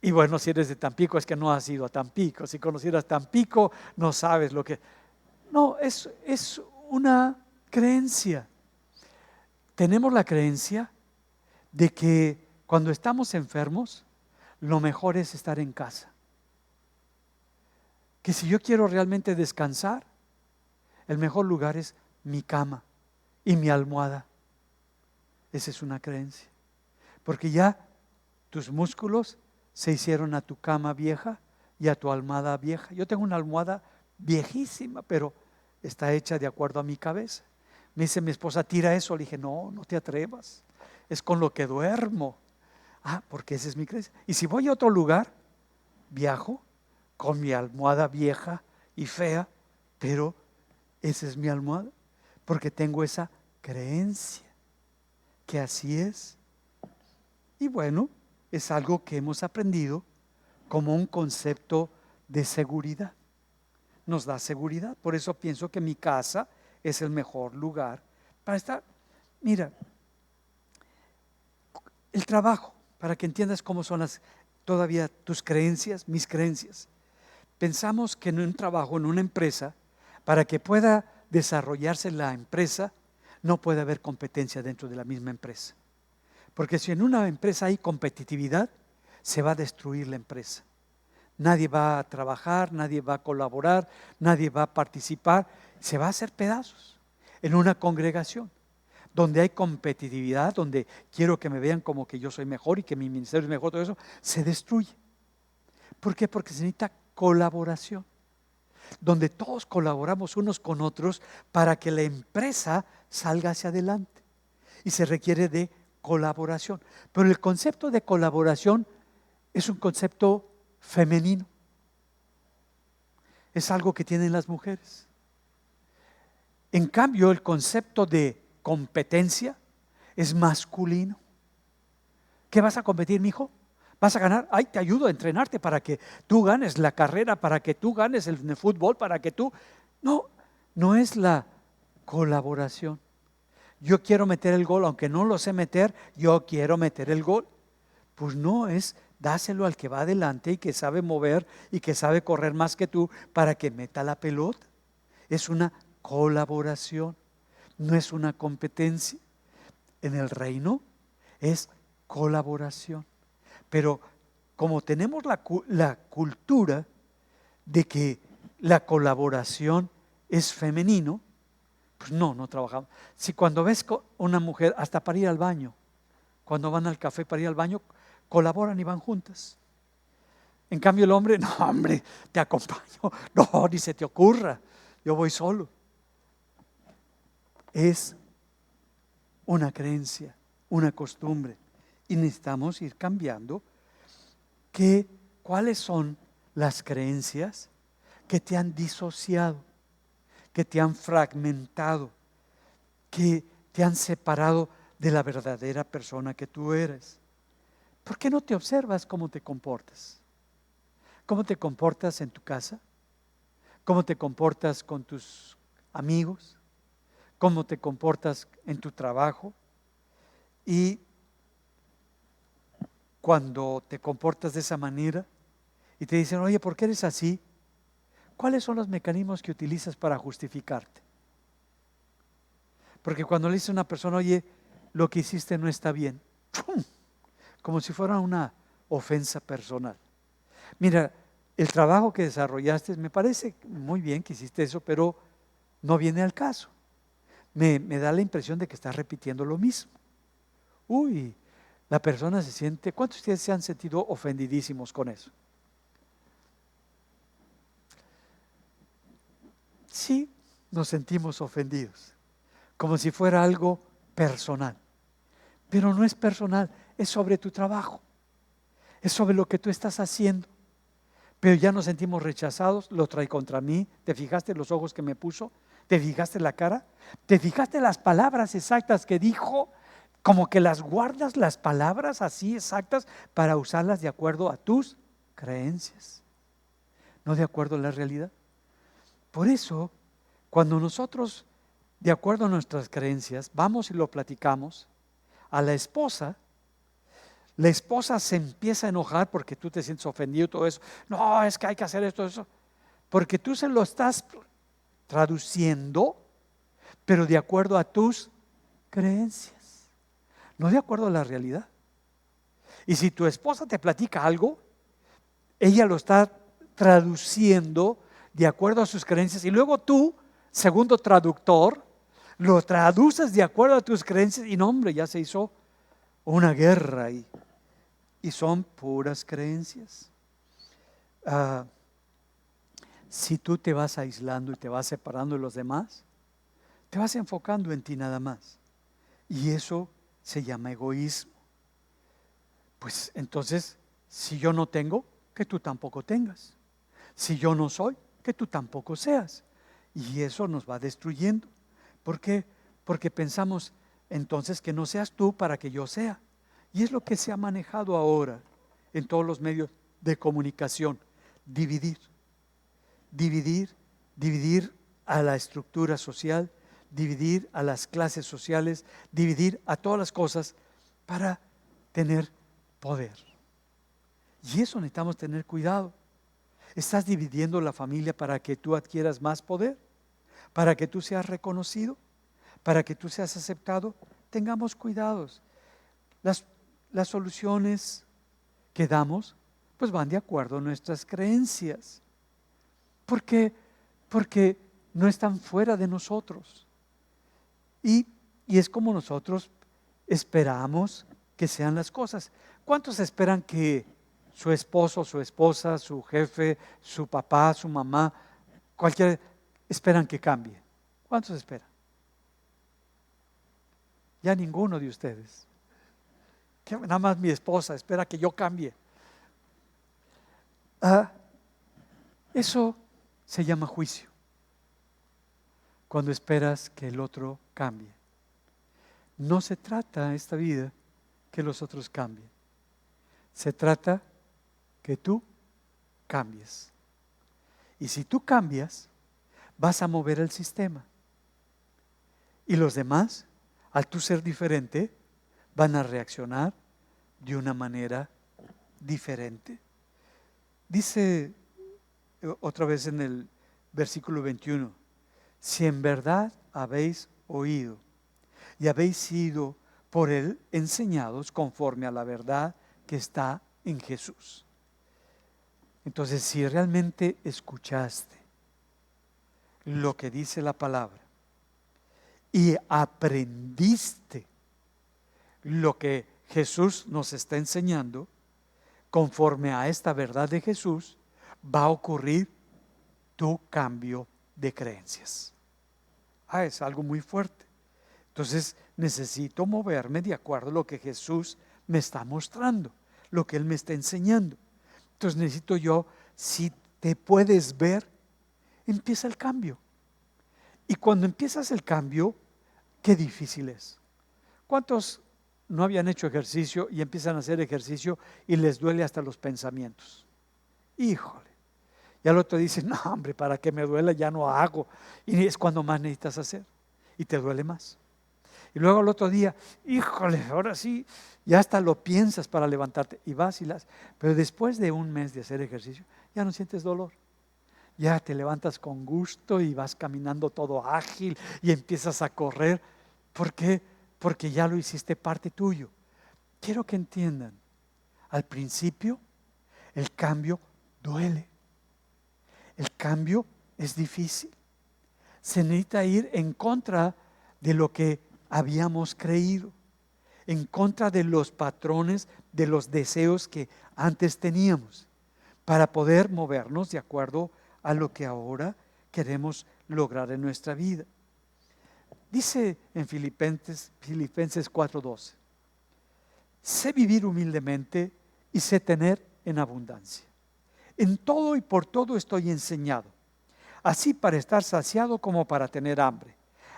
Y bueno, si eres de Tampico, es que no has ido a Tampico. Si conocieras Tampico, no sabes lo que... No, es una creencia. Tenemos la creencia de que cuando estamos enfermos, lo mejor es estar en casa. Que si yo quiero realmente descansar, el mejor lugar es mi cama y mi almohada. Esa es una creencia. Porque ya tus músculos se hicieron a tu cama vieja y a tu almohada vieja. Yo tengo una almohada viejísima, pero está hecha de acuerdo a mi cabeza. Me dice mi esposa, tira eso. Le dije, no, no te atrevas. Es con lo que duermo. Porque esa es mi creencia. Y si voy a otro lugar, viajo con mi almohada vieja y fea, pero esa es mi almohada, porque tengo esa creencia que así es. Y bueno, es algo que hemos aprendido como un concepto de seguridad. Nos da seguridad. Por eso pienso que mi casa es el mejor lugar para estar. Mira, el trabajo, para que entiendas cómo son todavía tus creencias, mis creencias. Pensamos que en un trabajo, en una empresa, para que pueda desarrollarse la empresa, no puede haber competencia dentro de la misma empresa. Porque si en una empresa hay competitividad, se va a destruir la empresa. Nadie va a trabajar, nadie va a colaborar, nadie va a participar, se va a hacer pedazos. En una congregación donde hay competitividad, donde quiero que me vean como que yo soy mejor y que mi ministerio es mejor, todo eso se destruye. ¿Por qué? Porque se necesita colaboración, donde todos colaboramos unos con otros para que la empresa salga hacia adelante. Y se requiere de colaboración. Pero el concepto de colaboración es un concepto femenino. Es algo que tienen las mujeres. En cambio, el concepto de competencia es masculino. ¿Qué vas a competir, mijo? ¿Vas a ganar? Te ayudo a entrenarte para que tú ganes la carrera, para que tú ganes el fútbol, para que tú... No es la colaboración. Yo quiero meter el gol, aunque no lo sé meter, yo quiero meter el gol. Pues no, es dáselo al que va adelante y que sabe mover y que sabe correr más que tú para que meta la pelota. Es una colaboración, no es una competencia. En el reino es colaboración. Pero como tenemos la cultura de que la colaboración es femenino, pues no trabajamos. Si cuando ves una mujer, hasta para ir al baño, cuando van al café para ir al baño, colaboran y van juntas. En cambio el hombre, no hombre, te acompaño, no, ni se te ocurra, yo voy solo. Es una creencia, una costumbre, y necesitamos ir cambiando. ¿Cuáles son las creencias que te han disociado, que te han fragmentado, que te han separado de la verdadera persona que tú eres. ¿Por qué no te observas cómo te comportas? ¿Cómo te comportas en tu casa? ¿Cómo te comportas con tus amigos? ¿Cómo te comportas en tu trabajo? Y cuando te comportas de esa manera y te dicen, oye, ¿por qué eres así? ¿Cuáles son los mecanismos que utilizas para justificarte? Porque cuando le dice a una persona, oye, lo que hiciste no está bien, ¡pum!, como si fuera una ofensa personal. Mira, el trabajo que desarrollaste, me parece muy bien que hiciste eso, pero no viene al caso. Me da la impresión de que estás repitiendo lo mismo. Uy, la persona se siente, ¿cuántos de ustedes se han sentido ofendidísimos con eso? Sí, nos sentimos ofendidos, como si fuera algo personal. Pero no es personal, es sobre tu trabajo, es sobre lo que tú estás haciendo. Pero ya nos sentimos rechazados, lo trae contra mí. ¿Te fijaste los ojos que me puso? ¿Te fijaste la cara? ¿Te fijaste las palabras exactas que dijo? Como que las guardas las palabras así exactas para usarlas de acuerdo a tus creencias, no de acuerdo a la realidad. Por eso, cuando nosotros, de acuerdo a nuestras creencias, vamos y lo platicamos a la esposa se empieza a enojar porque tú te sientes ofendido y todo eso. No, es que hay que hacer esto, eso. Porque tú se lo estás traduciendo, pero de acuerdo a tus creencias, no de acuerdo a la realidad. Y si tu esposa te platica algo, ella lo está traduciendo de acuerdo a sus creencias y luego tú, segundo traductor, lo traduces de acuerdo a tus creencias y no, hombre, ya se hizo una guerra ahí. Y son puras creencias. Si tú te vas aislando y te vas separando de los demás, te vas enfocando en ti nada más. Y eso se llama egoísmo. Pues entonces, si yo no tengo, que tú tampoco tengas. Si yo no soy, que tú tampoco seas. Y eso nos va destruyendo. ¿Por qué? Porque pensamos entonces que no seas tú para que yo sea. Y es lo que se ha manejado ahora en todos los medios de comunicación. Dividir a la estructura social, dividir a las clases sociales, dividir a todas las cosas para tener poder. Y eso necesitamos tener cuidado. ¿Estás dividiendo la familia para que tú adquieras más poder? ¿Para que tú seas reconocido? ¿Para que tú seas aceptado? Tengamos cuidados. Las soluciones que damos pues van de acuerdo a nuestras creencias. ¿Por qué? Porque no están fuera de nosotros. Y es como nosotros esperamos que sean las cosas. ¿Cuántos esperan que su esposo, su esposa, su jefe, su papá, su mamá, cualquiera, esperan que cambie? ¿Cuántos esperan? Ya ninguno de ustedes. Nada más mi esposa espera que yo cambie. Eso se llama juicio. Cuando esperas que el otro cambie. No se trata esta vida que los otros cambien. Se trata que tú cambies. Y si tú cambias, vas a mover el sistema. Y los demás, al tú ser diferente, van a reaccionar de una manera diferente. Dice otra vez en el versículo 21, si en verdad habéis oído y habéis sido por él enseñados conforme a la verdad que está en Jesús. Entonces, si realmente escuchaste lo que dice la palabra y aprendiste lo que Jesús nos está enseñando, conforme a esta verdad de Jesús, va a ocurrir tu cambio de creencias. Es algo muy fuerte. Entonces necesito moverme de acuerdo a lo que Jesús me está mostrando, lo que Él me está enseñando. Entonces necesito yo, si te puedes ver, empieza el cambio. Y cuando empiezas el cambio, qué difícil es. ¿Cuántos no habían hecho ejercicio y empiezan a hacer ejercicio y les duele hasta los pensamientos? Híjole. Y al otro dice, no hombre, para que me duela ya no hago. Y es cuando más necesitas hacer. Y te duele más. Y luego al otro día, híjole, ahora sí, ya hasta lo piensas para levantarte. Y vas y las. Pero después de un mes de hacer ejercicio, ya no sientes dolor. Ya te levantas con gusto y vas caminando todo ágil y empiezas a correr. ¿Por qué? Porque ya lo hiciste parte tuyo. Quiero que entiendan, al principio el cambio duele. El cambio es difícil. Se necesita ir en contra de lo que habíamos creído, en contra de los patrones, de los deseos que antes teníamos, para poder movernos de acuerdo a lo que ahora queremos lograr en nuestra vida. Dice en Filipenses 4:12, sé vivir humildemente y sé tener en abundancia. En todo y por todo estoy enseñado, así para estar saciado como para tener hambre,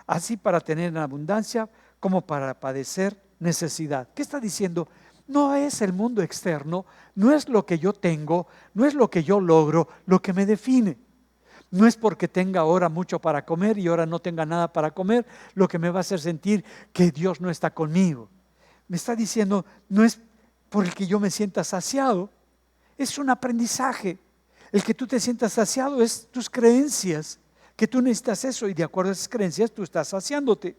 así para tener en abundancia como para padecer necesidad. ¿Qué está diciendo? No es el mundo externo, no es lo que yo tengo, no es lo que yo logro, lo que me define. No es porque tenga ahora mucho para comer y ahora no tenga nada para comer lo que me va a hacer sentir que Dios no está conmigo. Me está diciendo, no es porque yo me sienta saciado, es un aprendizaje. El que tú te sientas saciado es tus creencias, que tú necesitas eso y de acuerdo a esas creencias tú estás saciándote.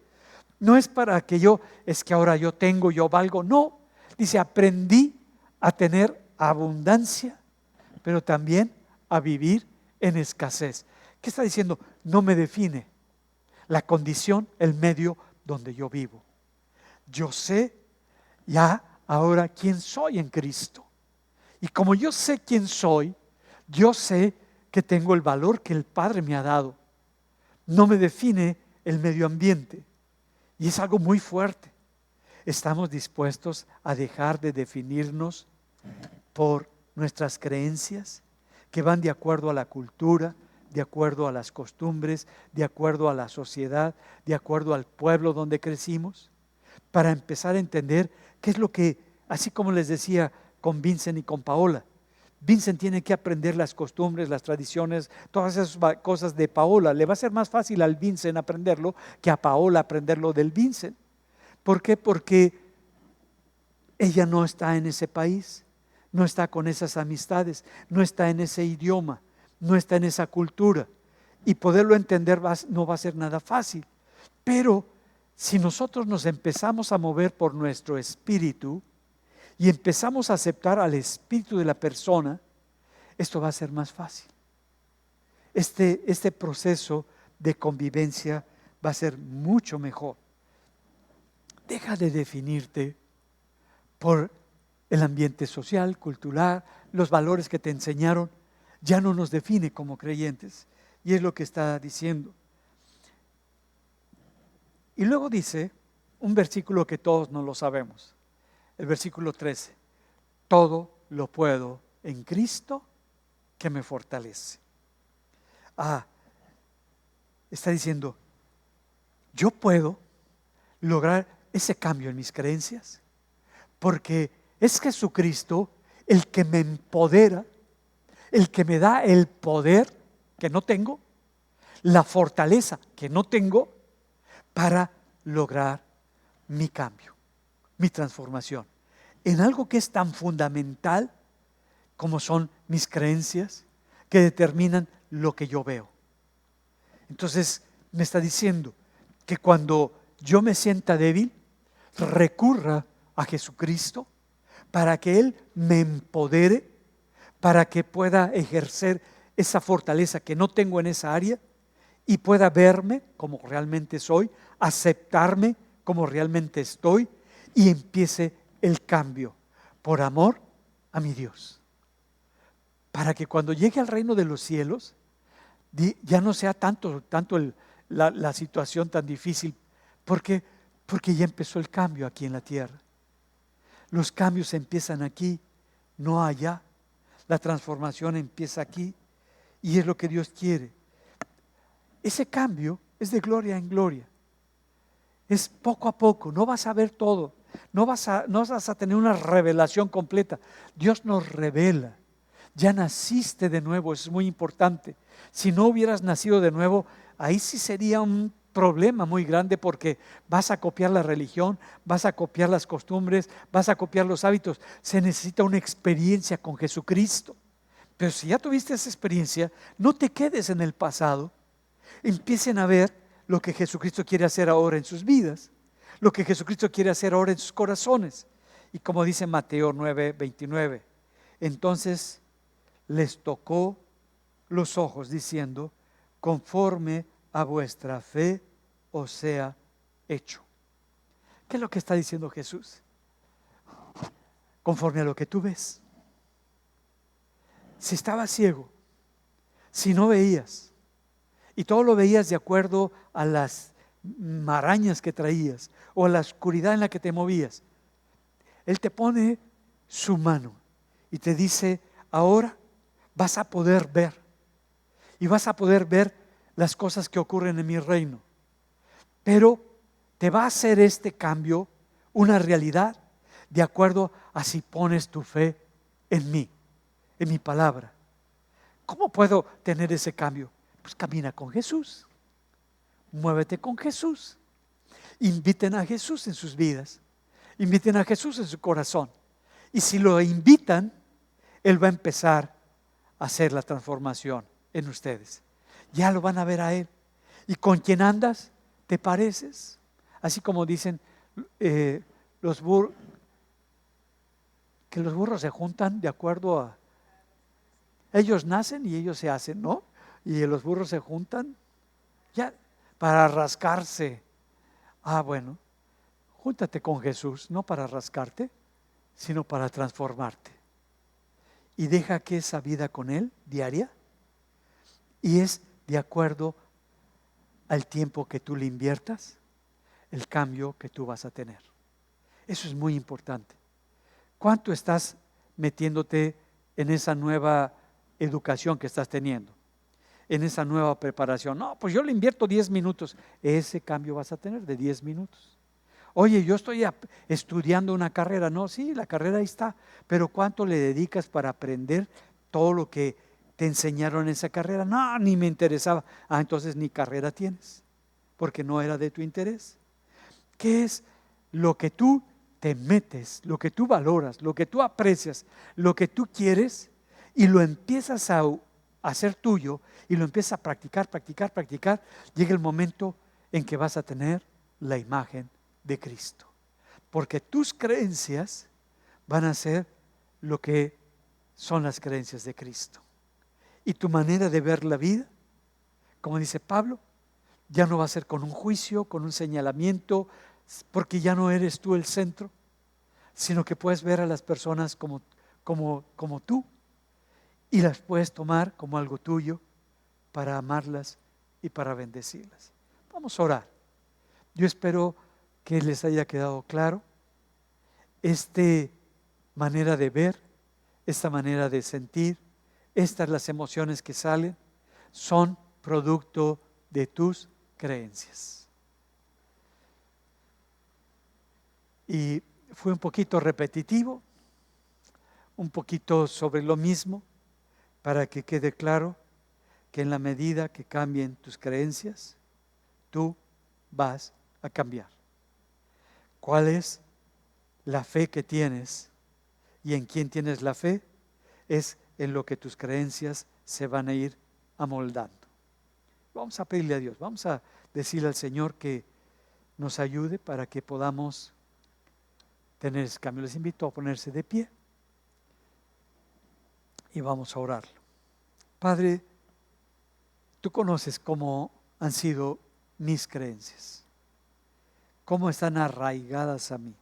No es para que es que ahora yo tengo, yo valgo. No, dice, aprendí a tener abundancia, pero también a vivir en escasez. ¿Qué está diciendo? No me define la condición, el medio donde yo vivo. Yo sé ya ahora quién soy en Cristo. Y como yo sé quién soy, yo sé que tengo el valor que el Padre me ha dado. No me define el medio ambiente. Y es algo muy fuerte. Estamos dispuestos a dejar de definirnos por nuestras creencias que van de acuerdo a la cultura, de acuerdo a las costumbres, de acuerdo a la sociedad, de acuerdo al pueblo donde crecimos, para empezar a entender qué es lo que, así como les decía con Vincent y con Paola, Vincent tiene que aprender las costumbres, las tradiciones, todas esas cosas de Paola. Le va a ser más fácil al Vincent aprenderlo que a Paola aprenderlo del Vincent. ¿Por qué? Porque ella no está en ese país, no está con esas amistades, no está en ese idioma, no está en esa cultura. Y poderlo entender no va a ser nada fácil. Pero si nosotros nos empezamos a mover por nuestro espíritu y empezamos a aceptar al espíritu de la persona, esto va a ser más fácil. Este proceso de convivencia va a ser mucho mejor. Deja de definirte por el ambiente social, cultural, los valores que te enseñaron. Ya no nos define como creyentes. Y es lo que está diciendo. Y luego dice un versículo que todos no lo sabemos. El versículo 13. Todo lo puedo en Cristo que me fortalece. Está diciendo, yo puedo lograr ese cambio en mis creencias porque es Jesucristo el que me empodera, el que me da el poder que no tengo, la fortaleza que no tengo para lograr mi cambio, mi transformación en algo que es tan fundamental como son mis creencias que determinan lo que yo veo. Entonces me está diciendo que cuando yo me sienta débil, recurra a Jesucristo para que Él me empodere, para que pueda ejercer esa fortaleza que no tengo en esa área y pueda verme como realmente soy, aceptarme como realmente estoy y empiece el cambio por amor a mi Dios. Para que cuando llegue al reino de los cielos ya no sea tanto la situación tan difícil, porque ya empezó el cambio aquí en la tierra. Los cambios empiezan aquí, no allá. La transformación empieza aquí y es lo que Dios quiere. Ese cambio es de gloria en gloria. Es poco a poco, no vas a ver todo, no vas a tener una revelación completa. Dios nos revela. Ya naciste de nuevo, eso es muy importante. Si no hubieras nacido de nuevo, ahí sí sería un problema muy grande, porque vas a copiar la religión, vas a copiar las costumbres, vas a copiar los hábitos. Se necesita una experiencia con Jesucristo. Pero si ya tuviste esa experiencia, no te quedes en el pasado. Empiecen a ver lo que Jesucristo quiere hacer ahora en sus vidas, lo que Jesucristo quiere hacer ahora en sus corazones. Y como dice Mateo 9:29, entonces les tocó los ojos diciendo: conforme a vuestra fe os sea hecho. ¿Qué es lo que está diciendo Jesús? Conforme a lo que tú ves. Si estabas ciego, si no veías, y todo lo veías de acuerdo a las marañas que traías o a la oscuridad en la que te movías, Él te pone su mano y te dice: ahora vas a poder ver, y vas a poder ver las cosas que ocurren en mi reino. Pero te va a hacer este cambio una realidad de acuerdo a si pones tu fe en mí, en mi palabra. ¿Cómo puedo tener ese cambio? Pues camina con Jesús, muévete con Jesús, inviten a Jesús en sus vidas, inviten a Jesús en su corazón. Y si lo invitan, Él va a empezar a hacer la transformación en ustedes. Ya lo van a ver a Él. ¿Y con quién andas? ¿Te pareces? Así como dicen los burros, que los burros se juntan de acuerdo a... Ellos nacen y ellos se hacen, ¿no? Y los burros se juntan ya para rascarse. Bueno, júntate con Jesús, no para rascarte, sino para transformarte. Y deja que esa vida con Él diaria, y es de acuerdo al tiempo que tú le inviertas, el cambio que tú vas a tener. Eso es muy importante. ¿Cuánto estás metiéndote en esa nueva educación que estás teniendo? En esa nueva preparación. No, pues yo le invierto 10 minutos. Ese cambio vas a tener de 10 minutos. Oye, yo estoy estudiando una carrera. No, sí, la carrera ahí está. Pero ¿cuánto le dedicas para aprender todo lo que te enseñaron en esa carrera? No, ni me interesaba. Entonces ni carrera tienes, porque no era de tu interés. ¿Qué es lo que tú te metes, lo que tú valoras, lo que tú aprecias, lo que tú quieres, y lo empiezas a hacer tuyo y lo empiezas a practicar? Llega el momento en que vas a tener la imagen de Cristo, porque tus creencias van a ser lo que son las creencias de Cristo, y tu manera de ver la vida, como dice Pablo, ya no va a ser con un juicio, con un señalamiento, porque ya no eres tú el centro, sino que puedes ver a las personas como tú, y las puedes tomar como algo tuyo para amarlas y para bendecirlas. Vamos a orar. Yo espero que les haya quedado claro esta manera de ver, esta manera de sentir, estas las emociones que salen, son producto de tus creencias. Y fue un poquito repetitivo, un poquito sobre lo mismo, para que quede claro que en la medida que cambien tus creencias, tú vas a cambiar. ¿Cuál es la fe que tienes y en quién tienes la fe? Es en lo que tus creencias se van a ir amoldando. Vamos a pedirle a Dios, vamos a decirle al Señor que nos ayude para que podamos tener ese cambio. Les invito a ponerse de pie y vamos a orarlo. Padre, tú conoces cómo han sido mis creencias, cómo están arraigadas a mí.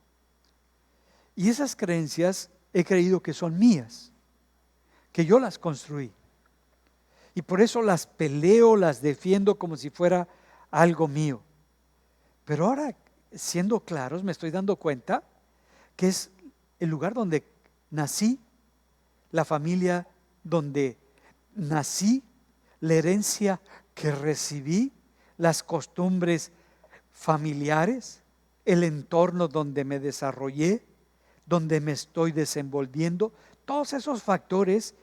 Y esas creencias he creído que son mías, que yo las construí. Y por eso las peleo, las defiendo como si fuera algo mío. Pero ahora, siendo claros, me estoy dando cuenta que es el lugar donde nací, la familia donde nací, la herencia que recibí, las costumbres familiares, el entorno donde me desarrollé, donde me estoy desenvolviendo. Todos esos factores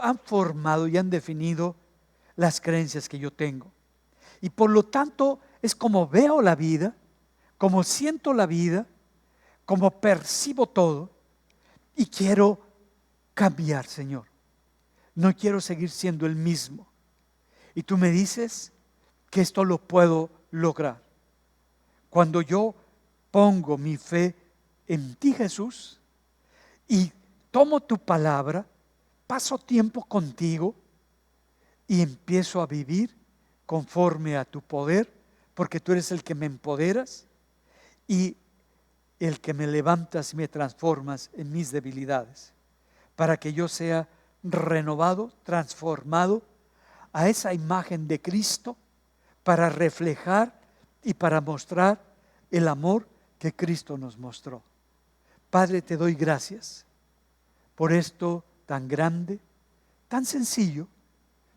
han formado y han definido las creencias que yo tengo. Y por lo tanto es como veo la vida, como siento la vida, como percibo todo, y quiero cambiar, Señor. No quiero seguir siendo el mismo. Y tú me dices que esto lo puedo lograr cuando yo pongo mi fe en ti, Jesús, y tomo tu palabra, paso tiempo contigo y empiezo a vivir conforme a tu poder, porque tú eres el que me empoderas y el que me levantas y me transformas en mis debilidades, para que yo sea renovado, transformado a esa imagen de Cristo, para reflejar y para mostrar el amor que Cristo nos mostró. Padre, te doy gracias por esto tan grande, tan sencillo,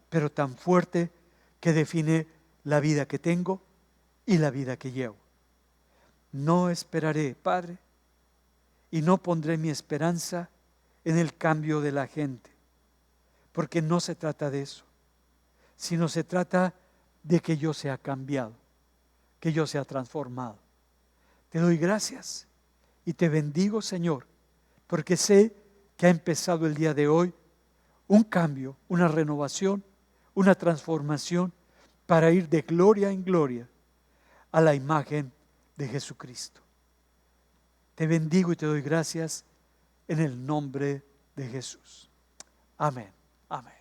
pero tan fuerte, que define la vida que tengo y la vida que llevo. No esperaré, Padre, y no pondré mi esperanza en el cambio de la gente, porque no se trata de eso, sino se trata de que yo sea cambiado, que yo sea transformado. Te doy gracias y te bendigo, Señor, porque sé que ha empezado el día de hoy un cambio, una renovación, una transformación para ir de gloria en gloria a la imagen de Jesucristo. Te bendigo y te doy gracias en el nombre de Jesús. Amén. Amén.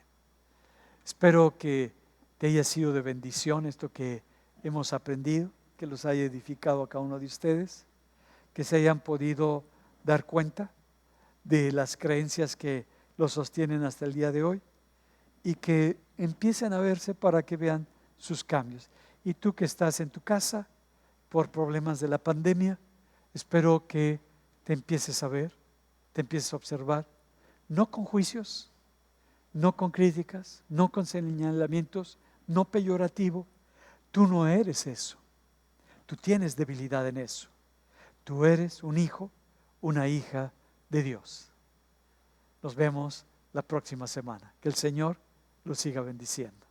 Espero que te haya sido de bendición esto que hemos aprendido, que los haya edificado a cada uno de ustedes, que se hayan podido dar cuenta de las creencias que los sostienen hasta el día de hoy y que empiecen a verse para que vean sus cambios. Y tú que estás en tu casa por problemas de la pandemia, espero que te empieces a ver, te empieces a observar, no con juicios, no con críticas, no con señalamientos, no peyorativo. Tú no eres eso. Tú tienes debilidad en eso. Tú eres un hijo, una hija de Dios. Nos vemos la próxima semana. Que el Señor los siga bendiciendo.